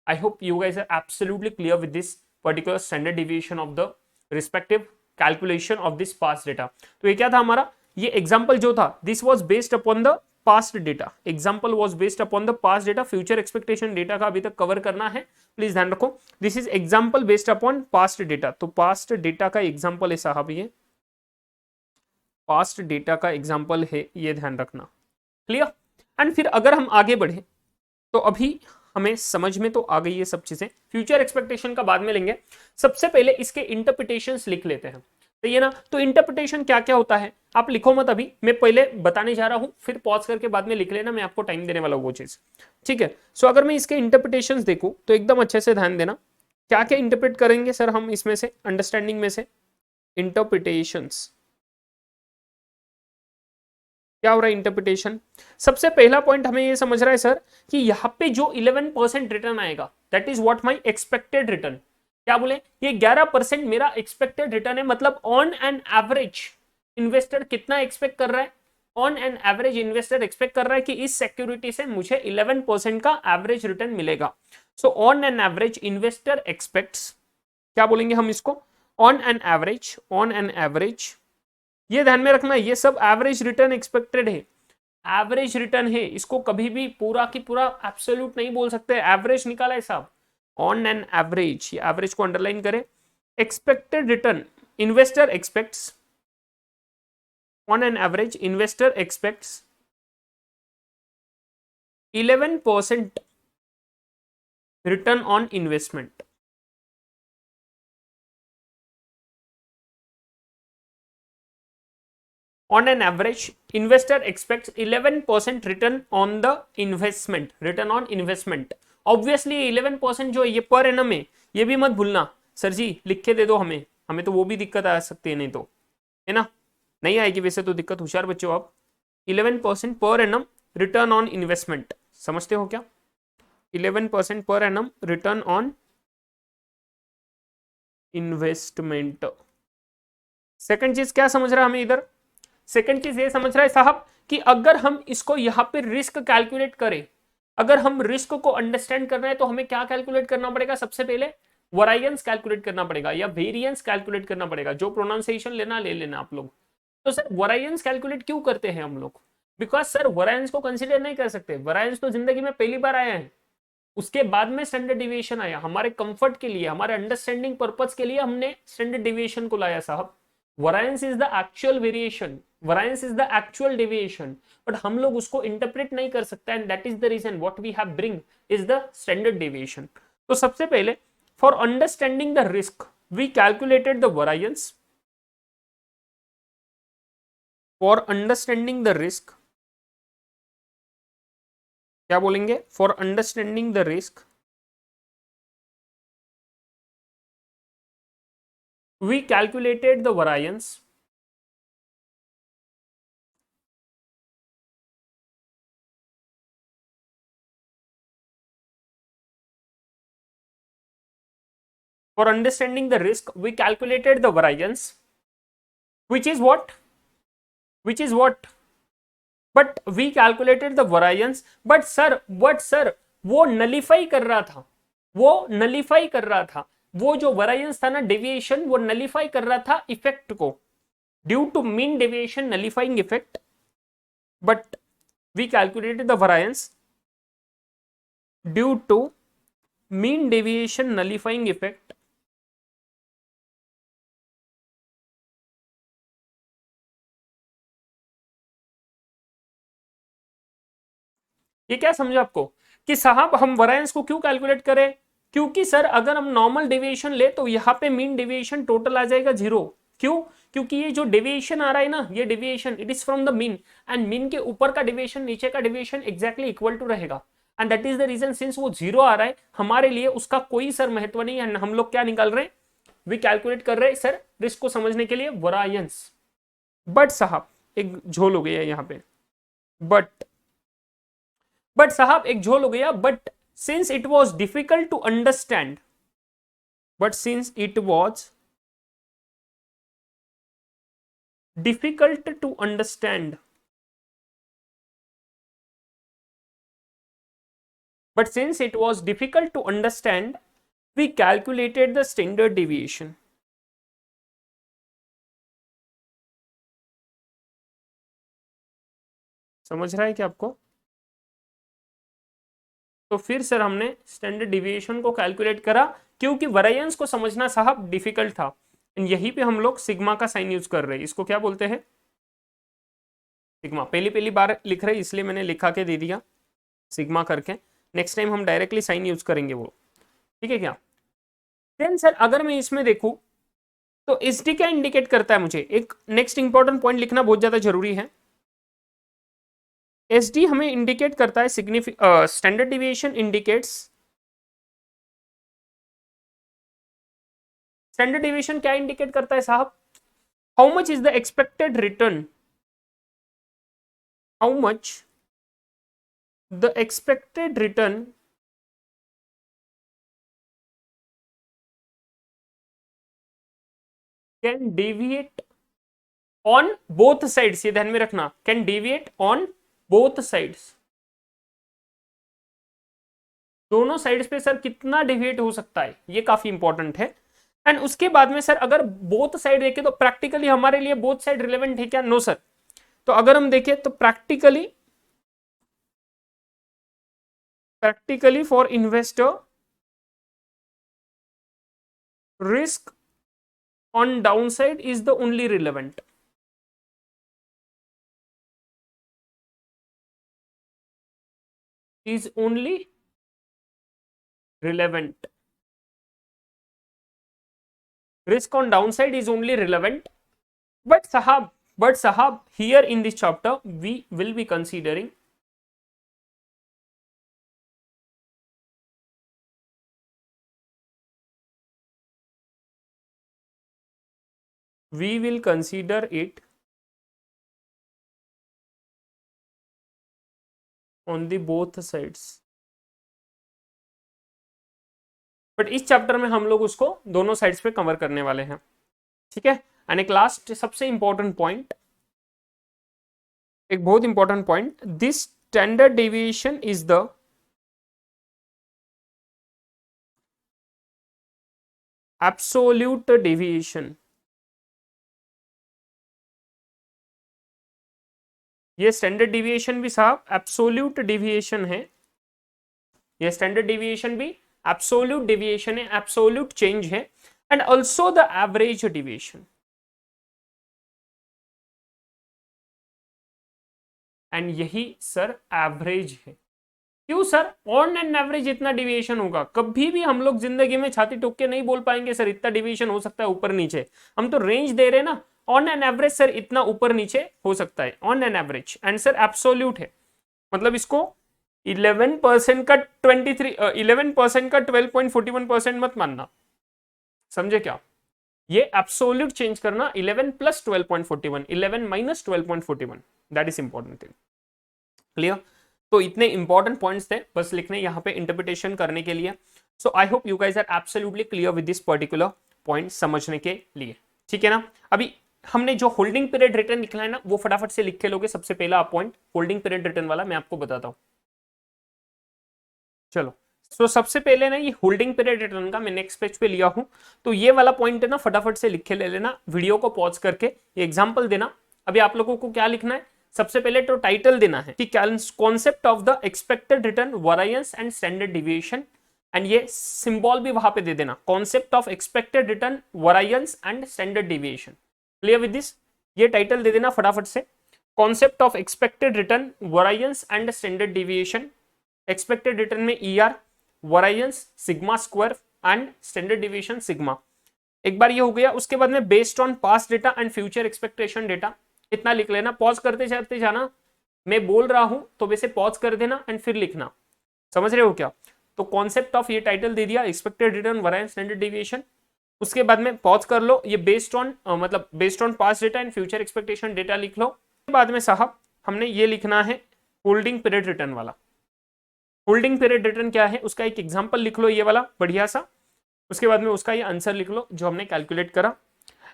I hope you guys are absolutely clear with this particular standard deviation of the respective calculation of this past data. तो ये क्या था हमारा? ये एग्जांपल जो था, this was based upon the past data, example was based upon the past data. Future expectation data का अभी तक कवर करना है, प्लीज ध्यान रखो। This is example based upon past data. तो पास्ट डेटा का एग्जांपल है साहब, ये पास्ट डेटा का एग्जांपल है, ये ध्यान रखना। क्लियर? एंड फिर अगर हम आगे बढ़े तो अभी हमें समझ में तो आ गई ये सब चीजें, फ्यूचर एक्सपेक्टेशन का बाद में लेंगे। सबसे पहले इसके इंटरप्रिटेशंस लिख लेते हैं, तो ये ना, तो इंटरप्रिटेशन क्या क्या होता है आप लिखो मत, अभी मैं पहले बताने जा रहा हूं, फिर पॉज करके बाद में लिख लेना, मैं आपको टाइम देने वाला हूं वो चीज, ठीक है। सो अगर मैं इसके इंटरप्रिटेशंस देखूं तो एकदम अच्छे से ध्यान देना, क्या क्या इंटरप्रेट करेंगे सर हम इसमें से, अंडरस्टैंडिंग में से इंटरप्रिटेशंस क्या हो रहा है इंटरप्रिटेशन। सबसे पहला पॉइंट हमें ये समझ रहा है सर कि यहाँ पे जो 11% रिटर्न आएगा, that is what my expected return. क्या बोले? ये 11% मेरा एक्सपेक्टेड रिटर्न है, मतलब ऑन एन एवरेज इन्वेस्टर कितना एक्सपेक्ट कर रहा है? On an average investor expect कर रहा है कि इस सिक्योरिटी से मुझे 11% का एवरेज रिटर्न मिलेगा। So on an average investor aspects, क्या बोलेंगे हम इसको? On an average, on an average, ये ध्यान में रखना, ये सब एवरेज रिटर्न एक्सपेक्टेड है, एवरेज रिटर्न है, इसको कभी भी पूरा की पूरा एब्सोल्यूट नहीं बोल सकते, एवरेज निकाला है साहब। ऑन एन एवरेज, ये एवरेज को अंडरलाइन करें, expected return investor aspects, on an average investor aspects 11% return on investment. On an average, investor expects 11% return on the investment. Return on investment. Obviously 11% जो है ये पर एनम है, ये भी मत भूलना। सर जी लिख के दे दो हमें, हमें तो वो भी दिक्कत आ सकती है, नहीं तो है ना, नहीं आएगी वैसे तो दिक्कत, होशियार बच्चों आप। 11% per annum return on investment, समझते हो क्या? 11% per annum return on investment. Second चीज क्या समझ रहा है हमें इधर? सेकंड चीज ये समझ रहा है साहब कि अगर हम इसको यहां पे रिस्क कैलकुलेट करें, अगर हम रिस्क को अंडरस्टैंड करना है तो हमें क्या कैलकुलेट करना पड़ेगा? सबसे पहले वरायंस कैलकुलेट करना पड़ेगा या वेरिएंस कैलकुलेट करना पड़ेगा, जो प्रोनाउंसिएशन लेना ले लेना आप लोग। तो सर वरायंस कैलकुलेट क्यों करते हैं हम लोग? बिकॉज सर वरायंस को कंसिडर नहीं कर सकते, वरायंस तो जिंदगी में पहली बार आया है, उसके बाद में स्टैंडर्ड डिविएशन आया, हमारे कंफर्ट के लिए, हमारे अंडरस्टैंडिंग पर्पस के लिए हमने स्टैंडर्ड डिविएशन को लाया साहब। Variance is the actual variation, variance is the actual deviation, but हम लोग उसको इंटरप्रेट नहीं कर सकते, and that is the reason what we have bring is the standard deviation. तो सबसे पहले for understanding the risk we calculated the variance, for understanding the risk, क्या बोलेंगे, for understanding the risk we calculated the variance for understanding the risk we calculated the variance which is what, which is what, but we calculated the variance, but sir वो नलीफाई कर रहा था, वो नलीफाई कर रहा था, वो जो वेरिएंस था ना डेविएशन, वो नलीफाई कर रहा था इफेक्ट को, due to mean deviation nullifying effect, but we calculated the variance due to mean deviation nullifying effect, ये क्या समझा आपको कि साहब हम वेरिएंस को क्यों कैलकुलेट करें, क्योंकि सर अगर हम नॉर्मल डेविएशन ले तो यहाँ पे मीन डेविएशन टोटल आ जाएगा 0, क्यों, क्योंकि ये जो डेविएशन आ रहा है ना, ये deviation it is from the mean, and mean के ऊपर का डेविएशन नीचे का डेविएशन एग्जैक्टली इक्वल टू रहेगा, and that is the reason since वो 0 आ रहा है हमारे लिए उसका कोई सर महत्व नहीं है, हम लोग क्या निकाल रहे हैं, वी कैलकुलेट कर रहे हैं सर रिस्क को समझने के लिए वरायंस। बट साहब एक झोल हो गया यहाँ पे, बट साहब एक झोल हो गया, but since it was difficult to understand, but since it was difficult to understand, but since it was difficult to understand we calculated the standard deviation। समझ रहा है क्या आपको, तो फिर सर हमने स्टैंडर्ड डिविएशन को कैलकुलेट करा क्योंकि वेरिएंस को समझना साहब डिफिकल्ट था, यहीं पे हम लोग सिग्मा का साइन यूज कर रहे हैं, इसको क्या बोलते हैं सिग्मा, पहली बार लिख रहे इसलिए मैंने लिखा के दे दिया सिग्मा करके, नेक्स्ट टाइम हम डायरेक्टली साइन यूज करेंगे वो, ठीक है क्या। देन सर अगर मैं इसमें देखूं तो एस डी क्या इंडिकेट करता है, मुझे एक नेक्स्ट इंपॉर्टेंट पॉइंट लिखना बहुत ज्यादा जरूरी है, एस डी हमें इंडिकेट करता है standard deviation indicates, standard deviation क्या इंडिकेट करता है साहब, how much is the expected return, how much the expected return can deviate on both sides, ये ध्यान में रखना, can deviate on both sides, दोनों साइड्स पे सर कितना डेविएट हो सकता है, ये काफी इंपॉर्टेंट है। एंड उसके बाद में सर अगर बोथ साइड देखें तो प्रैक्टिकली हमारे लिए बोथ साइड रिलेवेंट है क्या, नो सर, तो अगर हम देखें तो practically for investor risk on down side is the only relevant, is only relevant, risk on downside is only relevant, but sahab here in this chapter we will be considering it on the both sides, but इस चैप्टर में हम लोग उसको दोनों साइड्स पे कवर करने वाले हैं, ठीक है। एंड एक लास्ट सबसे इंपॉर्टेंट पॉइंट, एक बहुत important point, this standard deviation is the absolute deviation, ये स्टैंडर्ड डेविएशन भी साहब एब्सोल्यूट डेविएशन है, ये स्टैंडर्ड डेविएशन भी एब्सोल्यूट डेविएशन है, एब्सोल्यूट चेंज है, and also the average deviation, and यही सर एवरेज है। क्यों सर? ऑन एंड एवरेज इतना डिविएशन होगा? कभी भी हम लोग जिंदगी में छाती ठोक के नहीं बोल पाएंगे सर इतना डिविएशन हो सकता है ऊपर नीचे। हम तो रेंज दे रहे हैं ना, ऑन एंड एवरेज सर इतना ऊपर नीचे हो सकता है, on and average. And sir absolute है, मतलब इसको 11% का 11% का 12.41% मत मानना, समझे क्या? ये एब्सोल्यूट चेंज करना, 11 plus 12.41, 11 minus 12.41, that is important thing. Clear? तो इतने इंपॉर्टेंट पॉइंट्स थे बस लिखने यहाँ पे इंटरप्रिटेशन करने के लिए। So I hope you guys are absolutely clear with this particular point समझने के लिए, ठीक है ना? अभी हमने जो होल्डिंग पीरियड रिटर्न निकला है ना, वो फटाफट से लिख के लोगे। सबसे पहला पॉइंट होल्डिंग पीरियड रिटर्न वाला मैं आपको बताता हूं। चलो, तो सबसे पहले ना ये होल्डिंग पीरियड रिटर्न का मैं नेक्स्ट पेज पे लिया हूं, तो ये वाला पॉइंट है ना फटाफट से लिख के ले लेना, वीडियो को पॉज करके ये एग्जांपल देना। अभी आप लोगों को क्या लिखना है? सबसे पहले तो टाइटल देना है कि concept of the expected return variance and standard deviation, and ये सिंबल भी वहां पे दे देना, concept of expected return variance and standard deviation. Clear with this? ये टाइटल दे देना फटाफट से, concept of expected return variance and standard deviation. Expected return में ER, variance sigma square and standard deviation sigma. एक बार ये हो गया, उसके बाद में based on past data and future expectation data, इतना लिख लेना। पॉज करते जाते जाना, मैं बोल रहा हूं तो वैसे पॉज कर देना एंड फिर लिखना, समझ रहे हो क्या? तो कॉन्सेप्ट ऑफ ये टाइटल दे दिया, expected return variance standard deviation. उसके बाद में पॉज कर लो, ये बेस्ड ऑन मतलब based on past data and future expectation data लिख लो। उसके बाद में साहब हमने ये लिखना है होल्डिंग पीरियड रिटर्न वाला। होल्डिंग पीरियड रिटर्न क्या है उसका एक एग्जांपल लिख लो, ये वाला बढ़िया सा। उसके बाद में उसका ये आंसर लिख लो जो हमने कैलकुलेट करा।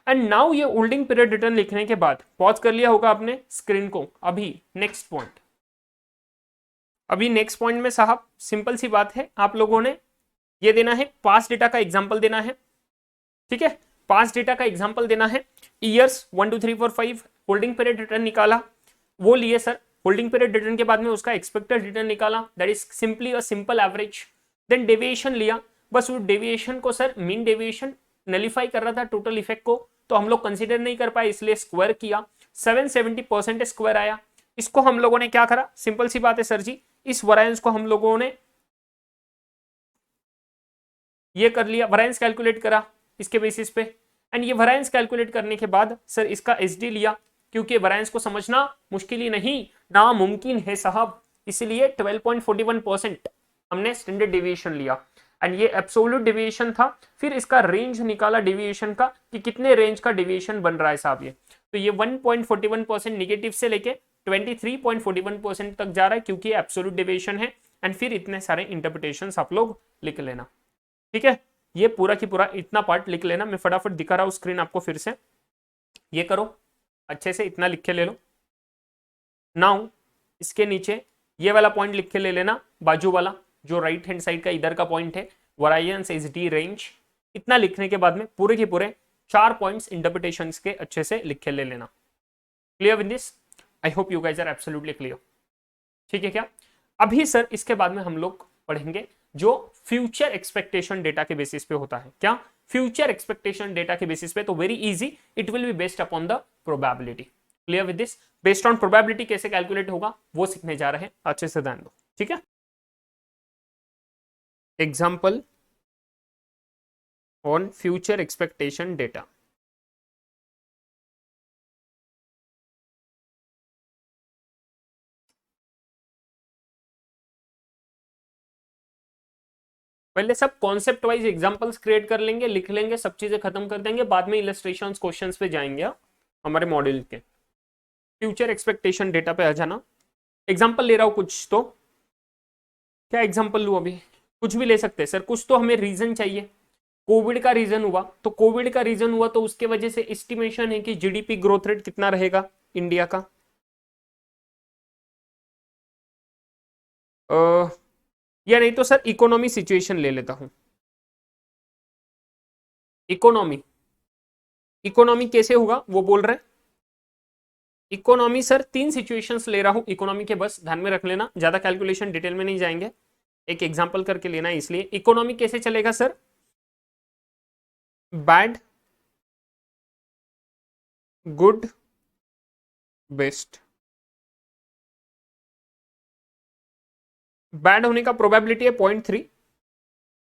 एंड नाउ ये होल्डिंग पीरियड रिटर्न लिखने के बाद पॉज कर लिया होगा आपने स्क्रीन को। अभी नेक्स्ट पॉइंट, अभी नेक्स्ट पॉइंट में साहब सिंपल सी बात है, आप लोगों ने ये देना है पास्ट डेटा का एग्जांपल देना है, ठीक है? पास्ट डेटा का एग्जांपल देना है, ईयर्स 1 2 3 4 5, होल्डिंग पीरियड रिटर्न निकाला, वो लिए सर। होल्डिंग पीरियड रिटर्न के बाद में उसका एक्सपेक्टेड रिटर्न निकाला, that is simply a simple average. Then deviation लिया, बस वो डेविएशन को सर मीन डेविएशन नलिफाई कर रहा था टोटल इफेक्ट को, तो हम लोग कंसीडर नहीं कर पाए इसलिए स्क्वायर किया, 770% स्क्वायर आया। इसको हम लोगों ने क्या करा? सिंपल सी बात है सर जी, इस वरायंस को हम लोगों ने ये कर लिया, वरायंस कैलकुलेट करा इसके बेसिस पे। एंड ये वरायंस कैलकुलेट करने के बाद सर इसका SD लिया, क्योंकि वरायंस को समझना मुश्किल ही नहीं नामुमकिन है साहब, इसलिए 12.41% हमने स्टैंडर्ड डेविएशन लिया। एंड ये एब्सोल्यूट डेविएशन था, फिर इसका रेंज निकाला डेविएशन का कि कितने रेंज का डेविएशन बन रहा है साहब ये। तो ये 1.41% निगेटिव से लेके 23.41% तक जा रहा है, क्योंकि एब्सोल्यूट डेविएशन है। एंड फिर इतने सारे इंटरप्रिटेशंस आप लोग लिख लेना, ठीक है? ये पूरा की पूरा इतना पार्ट लिख लेना, मैं फटाफट दिखा रहा हूं स्क्रीन आपको फिर से, ये करो अच्छे से, इतना लिख के ले लो। नाउ इसके नीचे ये वाला पॉइंट लिख के ले लेना, बाजू वाला जो राइट हैंड साइड का इधर का पॉइंट है, वेरिएंस SD रेंज। इतना लिखने के बाद में पूरे के पूरे 4 पॉइंट्स इंटरप्रिटेशंस के अच्छे से लिख के ले लेना। Clear with this? I hope you guys are absolutely clear, ठीक है क्या? अभी सर इसके बाद में हम लोग पढ़ेंगे जो फ्यूचर एक्सपेक्टेशन डेटा के बेसिस पे होता है। क्या? फ्यूचर एक्सपेक्टेशन डेटा के बेसिस पे, तो very easy, it will be based upon the probability. Clear with this? Based on probability कैसे कैलकुलेट होगा वो सीखने जा रहे हैं, अच्छे से ध्यान दो, ठीक है? Example on future expectation data. पहले सब कॉन्सेप्ट वाइज एग्जांपल्स क्रिएट कर लेंगे, लिख लेंगे, सब चीजें खत्म कर देंगे, बाद में इलस्ट्रेशंस क्वेश्चंस पे जाएंगे हमारे मॉड्यूल के। फ्यूचर एक्सपेक्टेशन डेटा पे आ जाना। एग्जांपल ले रहा हूं कुछ, तो क्या एग्जांपल लूं? अभी कुछ भी ले सकते हैं सर, कुछ तो हमें रीजन चाहिए। कोविड का रीजन हुआ, तो कोविड का रीजन हुआ तो उसके वजह से एस्टिमेशन है कि GDP ग्रोथ रेट कितना रहेगा इंडिया का। या नहीं तो सर इकोनॉमी सिचुएशन ले लेता हूं। इकोनॉमी, इकोनॉमी कैसे होगा वो बोल रहे हैं। इकोनॉमी सर 3 सिचुएशंस ले रहा हूं इकोनॉमी के, बस ध्यान में रख लेना, ज्यादा कैलकुलेशन डिटेल में नहीं जाएंगे, एक एग्जांपल करके लेना है। इसलिए इकोनॉमी कैसे चलेगा sir? Bad, good, best. Bad होने का प्रोबेबिलिटी है 0.3,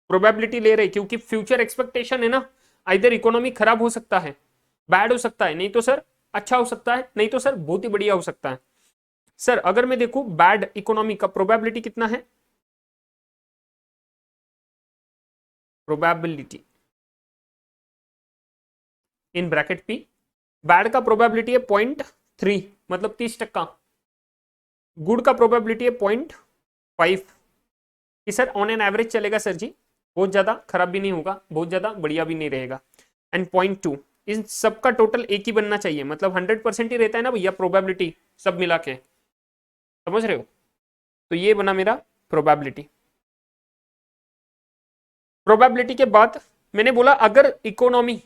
प्रोबेबिलिटी ले रहे क्योंकि फ्यूचर एक्सपेक्टेशन है ना, इधर इकोनॉमी खराब हो सकता है, बैड हो सकता है, नहीं तो सर अच्छा हो सकता है, नहीं तो सर बहुत ही बढ़िया हो सकता है। सर अगर मैं देखूं बैड इकोनॉमी का प्रोबेबिलिटी कितना है, probability in bracket P, bad का प्रोबेबिलिटी है 0.3 मतलब 30%, गुड का प्रोबेबिलिटी है 0.5 कि सर ऑन एन एवरेज चलेगा सर जी, बहुत ज्यादा खराब भी नहीं होगा, बहुत ज्यादा बढ़िया भी नहीं रहेगा, एंड 0.2, इन सबका टोटल एक ही बनना चाहिए, मतलब 100% ही रहता है ना भैया प्रोबेबिलिटी सब मिला के, समझ रहे हो? तो ये बना मेरा प्रोबेबिलिटी। प्रोबेबिलिटी के बाद मैंने बोला अगर इकोनॉमी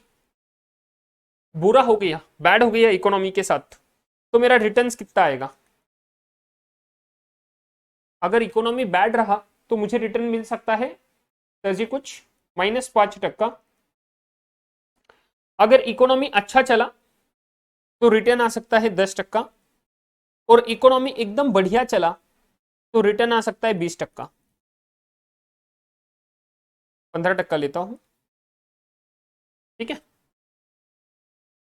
बुरा हो गया, बैड हो गया इकोनॉमी के साथ, तो मेरा रिटर्न्स कितना आएगा। अगर इकोनॉमी बैड रहा तो मुझे रिटर्न मिल सकता है सर जी कुछ -5%। अगर इकोनॉमी अच्छा चला तो रिटर्न आ सकता है 10%, और इकोनॉमी एकदम बढ़िया चला तो रिटर्न आ सकता है 20%, 15% लेता हूं, ठीक है,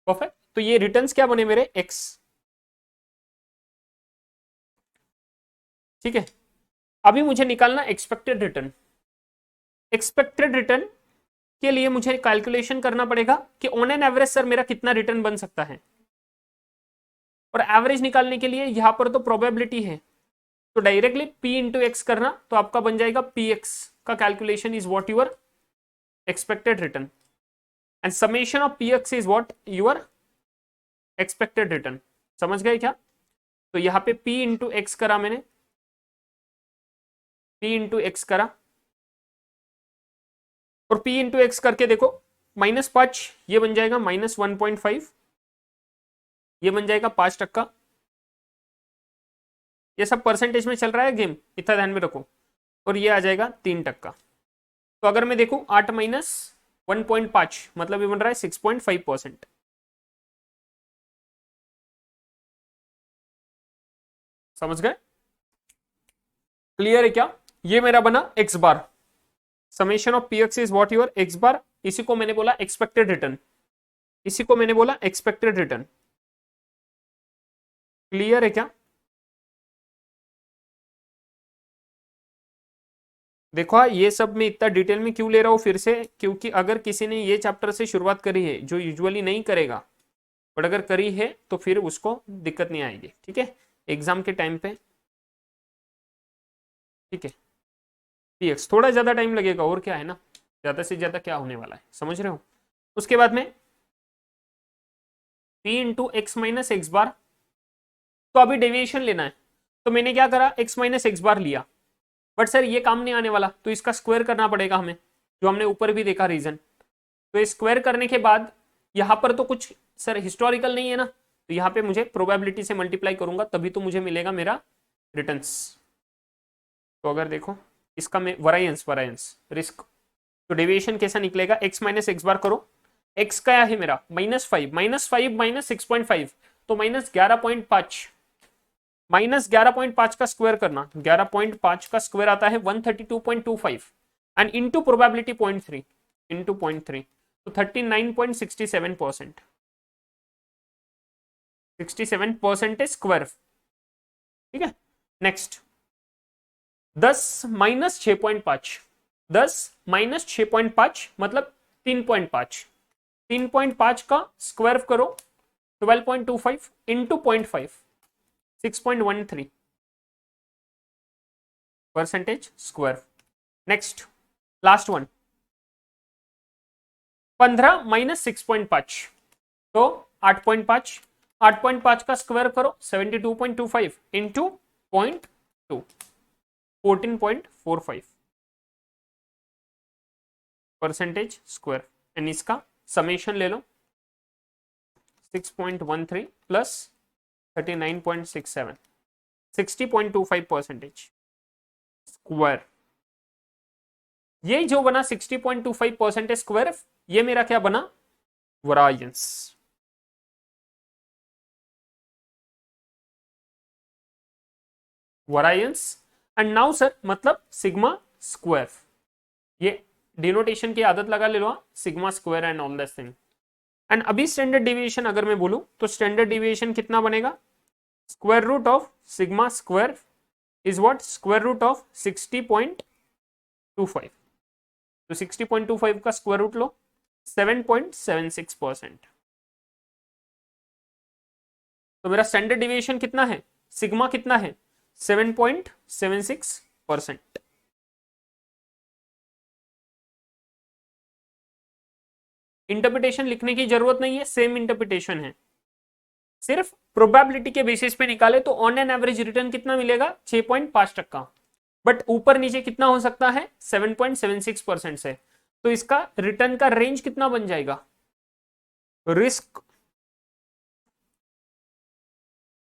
परफेक्ट। तो ये रिटर्न्स क्या बने मेरे एक्स, ठीक है। अभी मुझे निकालना एक्सपेक्टेड रिटर्न। एक्सपेक्टेड रिटर्न के लिए मुझे कैलकुलेशन करना पड़ेगा कि ऑन एन एवरेज सर मेरा कितना रिटर्न बन सकता है, और एवरेज निकालने के लिए यहां पर तो प्रोबेबिलिटी है, तो डायरेक्टली p इंटू एक्स करना, तो आपका बन जाएगा पी एक्स का calculation is what your expected return, and summation of P X is what your expected return. समझ गए क्या? तो यहाँ पे p इंटू एक्स करा मैंने, p इंटू एक्स करा, और p इंटू एक्स करके देखो -5 ये बन जाएगा -1.5, ये बन जाएगा 5%। ये सब परसेंटेज में चल रहा है गेम, इतना ध्यान में रखो, और ये आ जाएगा 3%। तो अगर मैं देखूं 8 माइनस 1.5 मतलब ये बन रहा है 6.5%। समझ गए? क्लियर है क्या? ये मेरा बना X bar, summation of P X is what your X bar, इसी को मैंने बोला एक्सपेक्टेड रिटर्न, इसी को मैंने बोला एक्सपेक्टेड रिटर्न। क्लियर है क्या? देखो ये सब मैं इतना डिटेल में क्यों ले रहा हूं फिर से, क्योंकि अगर किसी ने ये चैप्टर से शुरुआत करी है जो यूजुअली नहीं करेगा, बट अगर करी है तो फिर उसको दिक्कत नहीं आएगी, ठीक है, एग्जाम के टाइम पे, ठीक है। पीएक्स थोड़ा ज्यादा टाइम लगेगा और क्या है ना, ज्यादा से ज्यादा क्या होने वाला है, समझ रहे हो? उसके बाद में p into X minus X bar, तो अभी डेविएशन लेना है, तो मैंने क्या करा x माइनस एक्स बार लिया, बट सर ये काम नहीं आने वाला, तो इसका स्क्वायर करना पड़ेगा हमें, जो हमने ऊपर भी देखा रीजन। तो स्क्वायर करने के बाद यहाँ पर तो कुछ सर हिस्टोरिकल नहीं है ना, तो यहाँ पे मुझे प्रोबेबिलिटी से मल्टीप्लाई करूंगा तभी तो मुझे मिलेगा मेरा रिटर्न्स। तो अगर देखो इसका मैं वरायंस वरायंस रिस्क, तो डेविएशन कैसा निकलेगा, x माइनस एक्स बार करो, x क्या है मेरा -5, -5 माइनस 6.5 तो -11.5, -11.5 का स्क्वायर करना, 11.5 का स्क्वायर आता है 132.25, एंड इंटू प्रोबेबिलिटी 0.3 इंटू 0.3 तो 39.67%, 67% स्क्वायर, ठीक है। नेक्स्ट 10 माइनस 6.5, 10 माइनस 6.5 मतलब 3.5, 3.5 का स्क्वायर करो 12.25 into 0.5 6.13 percentage square. Next last one 15 minus 6.5 तो 8.5, 8.5 का स्क्वायर करो 72.25 इंटू 0.2 14.45 परसेंटेज स्क्वायर, एंड इसका समेशन ले लो 6.13 प्लस 39.67 60.25 परसेंटेज स्क्वायर। ये जो बना 60.25 परसेंटेज स्क्वायर, ये मेरा क्या बना variance. Variance and now sir मतलब सिग्मा स्क्वायर, ये डिनोटेशन की आदत लगा ले लो, sigma square and all this thing. And अभी स्टैंडर्ड डिविएशन अगर मैं बोलूं तो स्टैंडर्ड डिविएशन कितना बनेगा, square root of sigma square is what, square root of 60.25, तो 60.25 का स्क्वायर रूट लो 7.76%। तो मेरा स्टैंडर्ड डिविएशन कितना है, सिग्मा कितना है 7.76%। इंटरप्रिटेशन लिखने की जरूरत नहीं है, सेम इंटरप्रिटेशन है, सिर्फ प्रोबेबिलिटी के बेसिस पे निकाले तो ऑन एन एवरेज रिटर्न कितना मिलेगा 6.5%, बट ऊपर नीचे कितना हो सकता है 7.76% से, तो इसका रिटर्न का रेंज कितना बन जाएगा, risk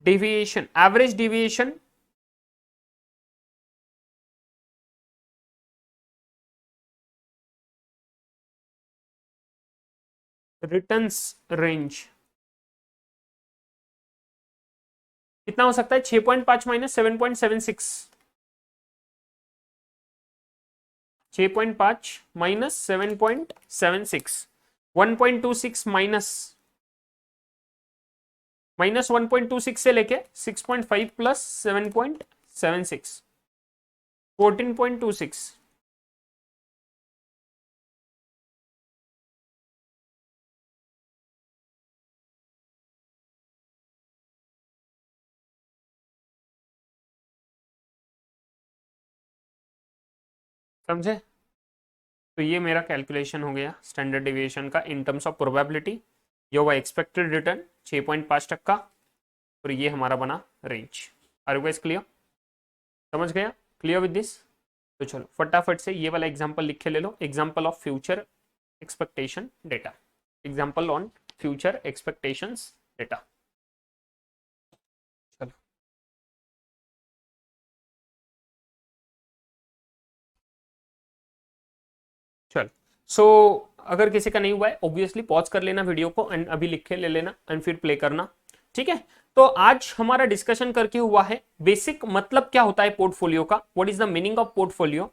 deviation, average deviation returns range कितना हो सकता है 6.5 माइनस 7.76, 6.5 माइनस 7.76, 1.26 माइनस 1.26 से लेके 6.5 प्लस 7.76, 14.26। समझे, तो ये मेरा कैलकुलेशन हो गया स्टैंडर्ड डिविएशन का इन टर्म्स ऑफ प्रोबेबिलिटी, ये हुआ एक्सपेक्टेड रिटर्न 6.5%, और ये हमारा बना range. Are you guys clear, समझ गया, क्लियर विद दिस। तो चलो फटाफट से ये वाला एग्जांपल लिख के ले लो, example of future expectation data, example on future expectations data. चलो चल सो अगर किसी का नहीं हुआ है ऑब्वियसली पॉज कर लेना वीडियो को एंड अभी लिख के ले लेना एंड फिर प्ले करना, ठीक है। तो आज हमारा डिस्कशन करके हुआ है बेसिक मतलब क्या होता है पोर्टफोलियो का, what is the meaning of portfolio.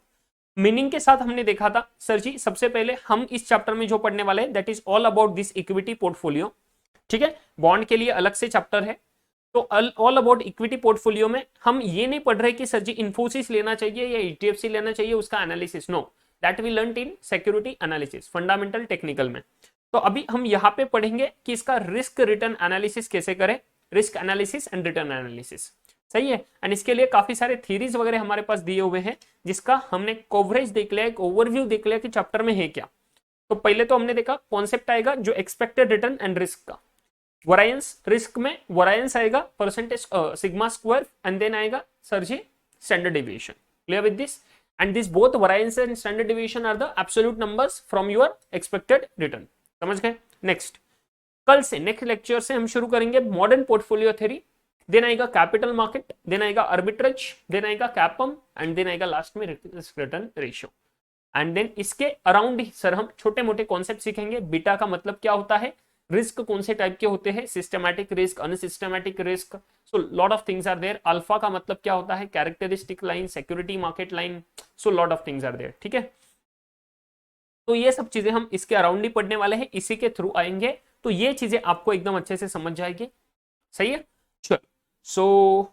Meaning के साथ हमने देखा था सर जी, सबसे पहले हम इस चैप्टर में जो पढ़ने वाले हैं that is all about this equity portfolio, ठीक है। बॉन्ड के लिए अलग से चैप्टर है, तो ऑल अबाउट इक्विटी पोर्टफोलियो में हम ये नहीं पढ़ रहे कि सर जी इन्फोसिस लेना चाहिए या ईटीएफसी लेना चाहिए, उसका analysis, no, that we learn in security analysis fundamental technical में। तो अभी हम यहाँ पे पढ़ेंगे कि इसका रिस्क रिटर्न एनालिसिस कैसे करें, risk analysis and return analysis, सही है। एंड इसके लिए काफी सारे थीरीज वगैरह हमारे पास दिए हुए हैं, जिसका हमने कवरेज देख लिया, एक ओवरव्यू देख लिया कि चैप्टर में है क्या। तो पहले तो हमने देखा कॉन्सेप्ट आएगा जो एक्सपेक्टेड रिटर्न एंड रिस्क का, वरायंस, रिस्क में वरायंस आएगा percentage sigma square, and then आएगा sir ji standard deviation, clear with this. And this both variance and standard deviation are the absolute numbers from your expected return, समझ गए। नेक्स्ट कल से नेक्स्ट लेक्चर से हम शुरू करेंगे मॉडर्न पोर्टफोलियो थ्योरी, देन आएगा कैपिटल मार्केट, देन आएगा आर्बिट्रेज, देन आएगा कैपम, एंड देन आएगा लास्ट में risk return ratio. And then इसके अराउंड ही सर हम छोटे मोटे कॉन्सेप्ट सीखेंगे, बीटा का मतलब क्या होता है, रिस्क कौन से टाइप के होते हैं, systematic risk, unsystematic risk, so lot of things are there. Alpha का मतलब क्या होता है, characteristic line, security market line, so lot of things are there, ठीक है। तो ये सब चीजें हम इसके अराउंड ही पढ़ने वाले हैं, इसी के थ्रू आएंगे, तो ये चीजें आपको एकदम अच्छे से समझ जाएगी, सही है। चलो सो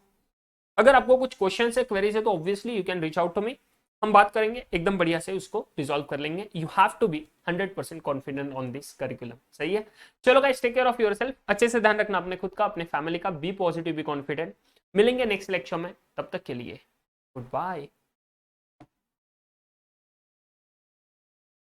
अगर आपको कुछ क्वेश्चन है, क्वेरीज है, तो obviously you can reach out to me, हम बात करेंगे एकदम बढ़िया से उसको रिजॉल्व कर लेंगे। You have to be 100% confident on this curriculum, सही है। चलो guys take care of yourself, अच्छे से ध्यान रखना अपने खुद का, अपने फैमिली का, बी पॉजिटिव, बी कॉन्फिडेंट। मिलेंगे नेक्स्ट लेक्चर में, तब तक के लिए गुड बाय।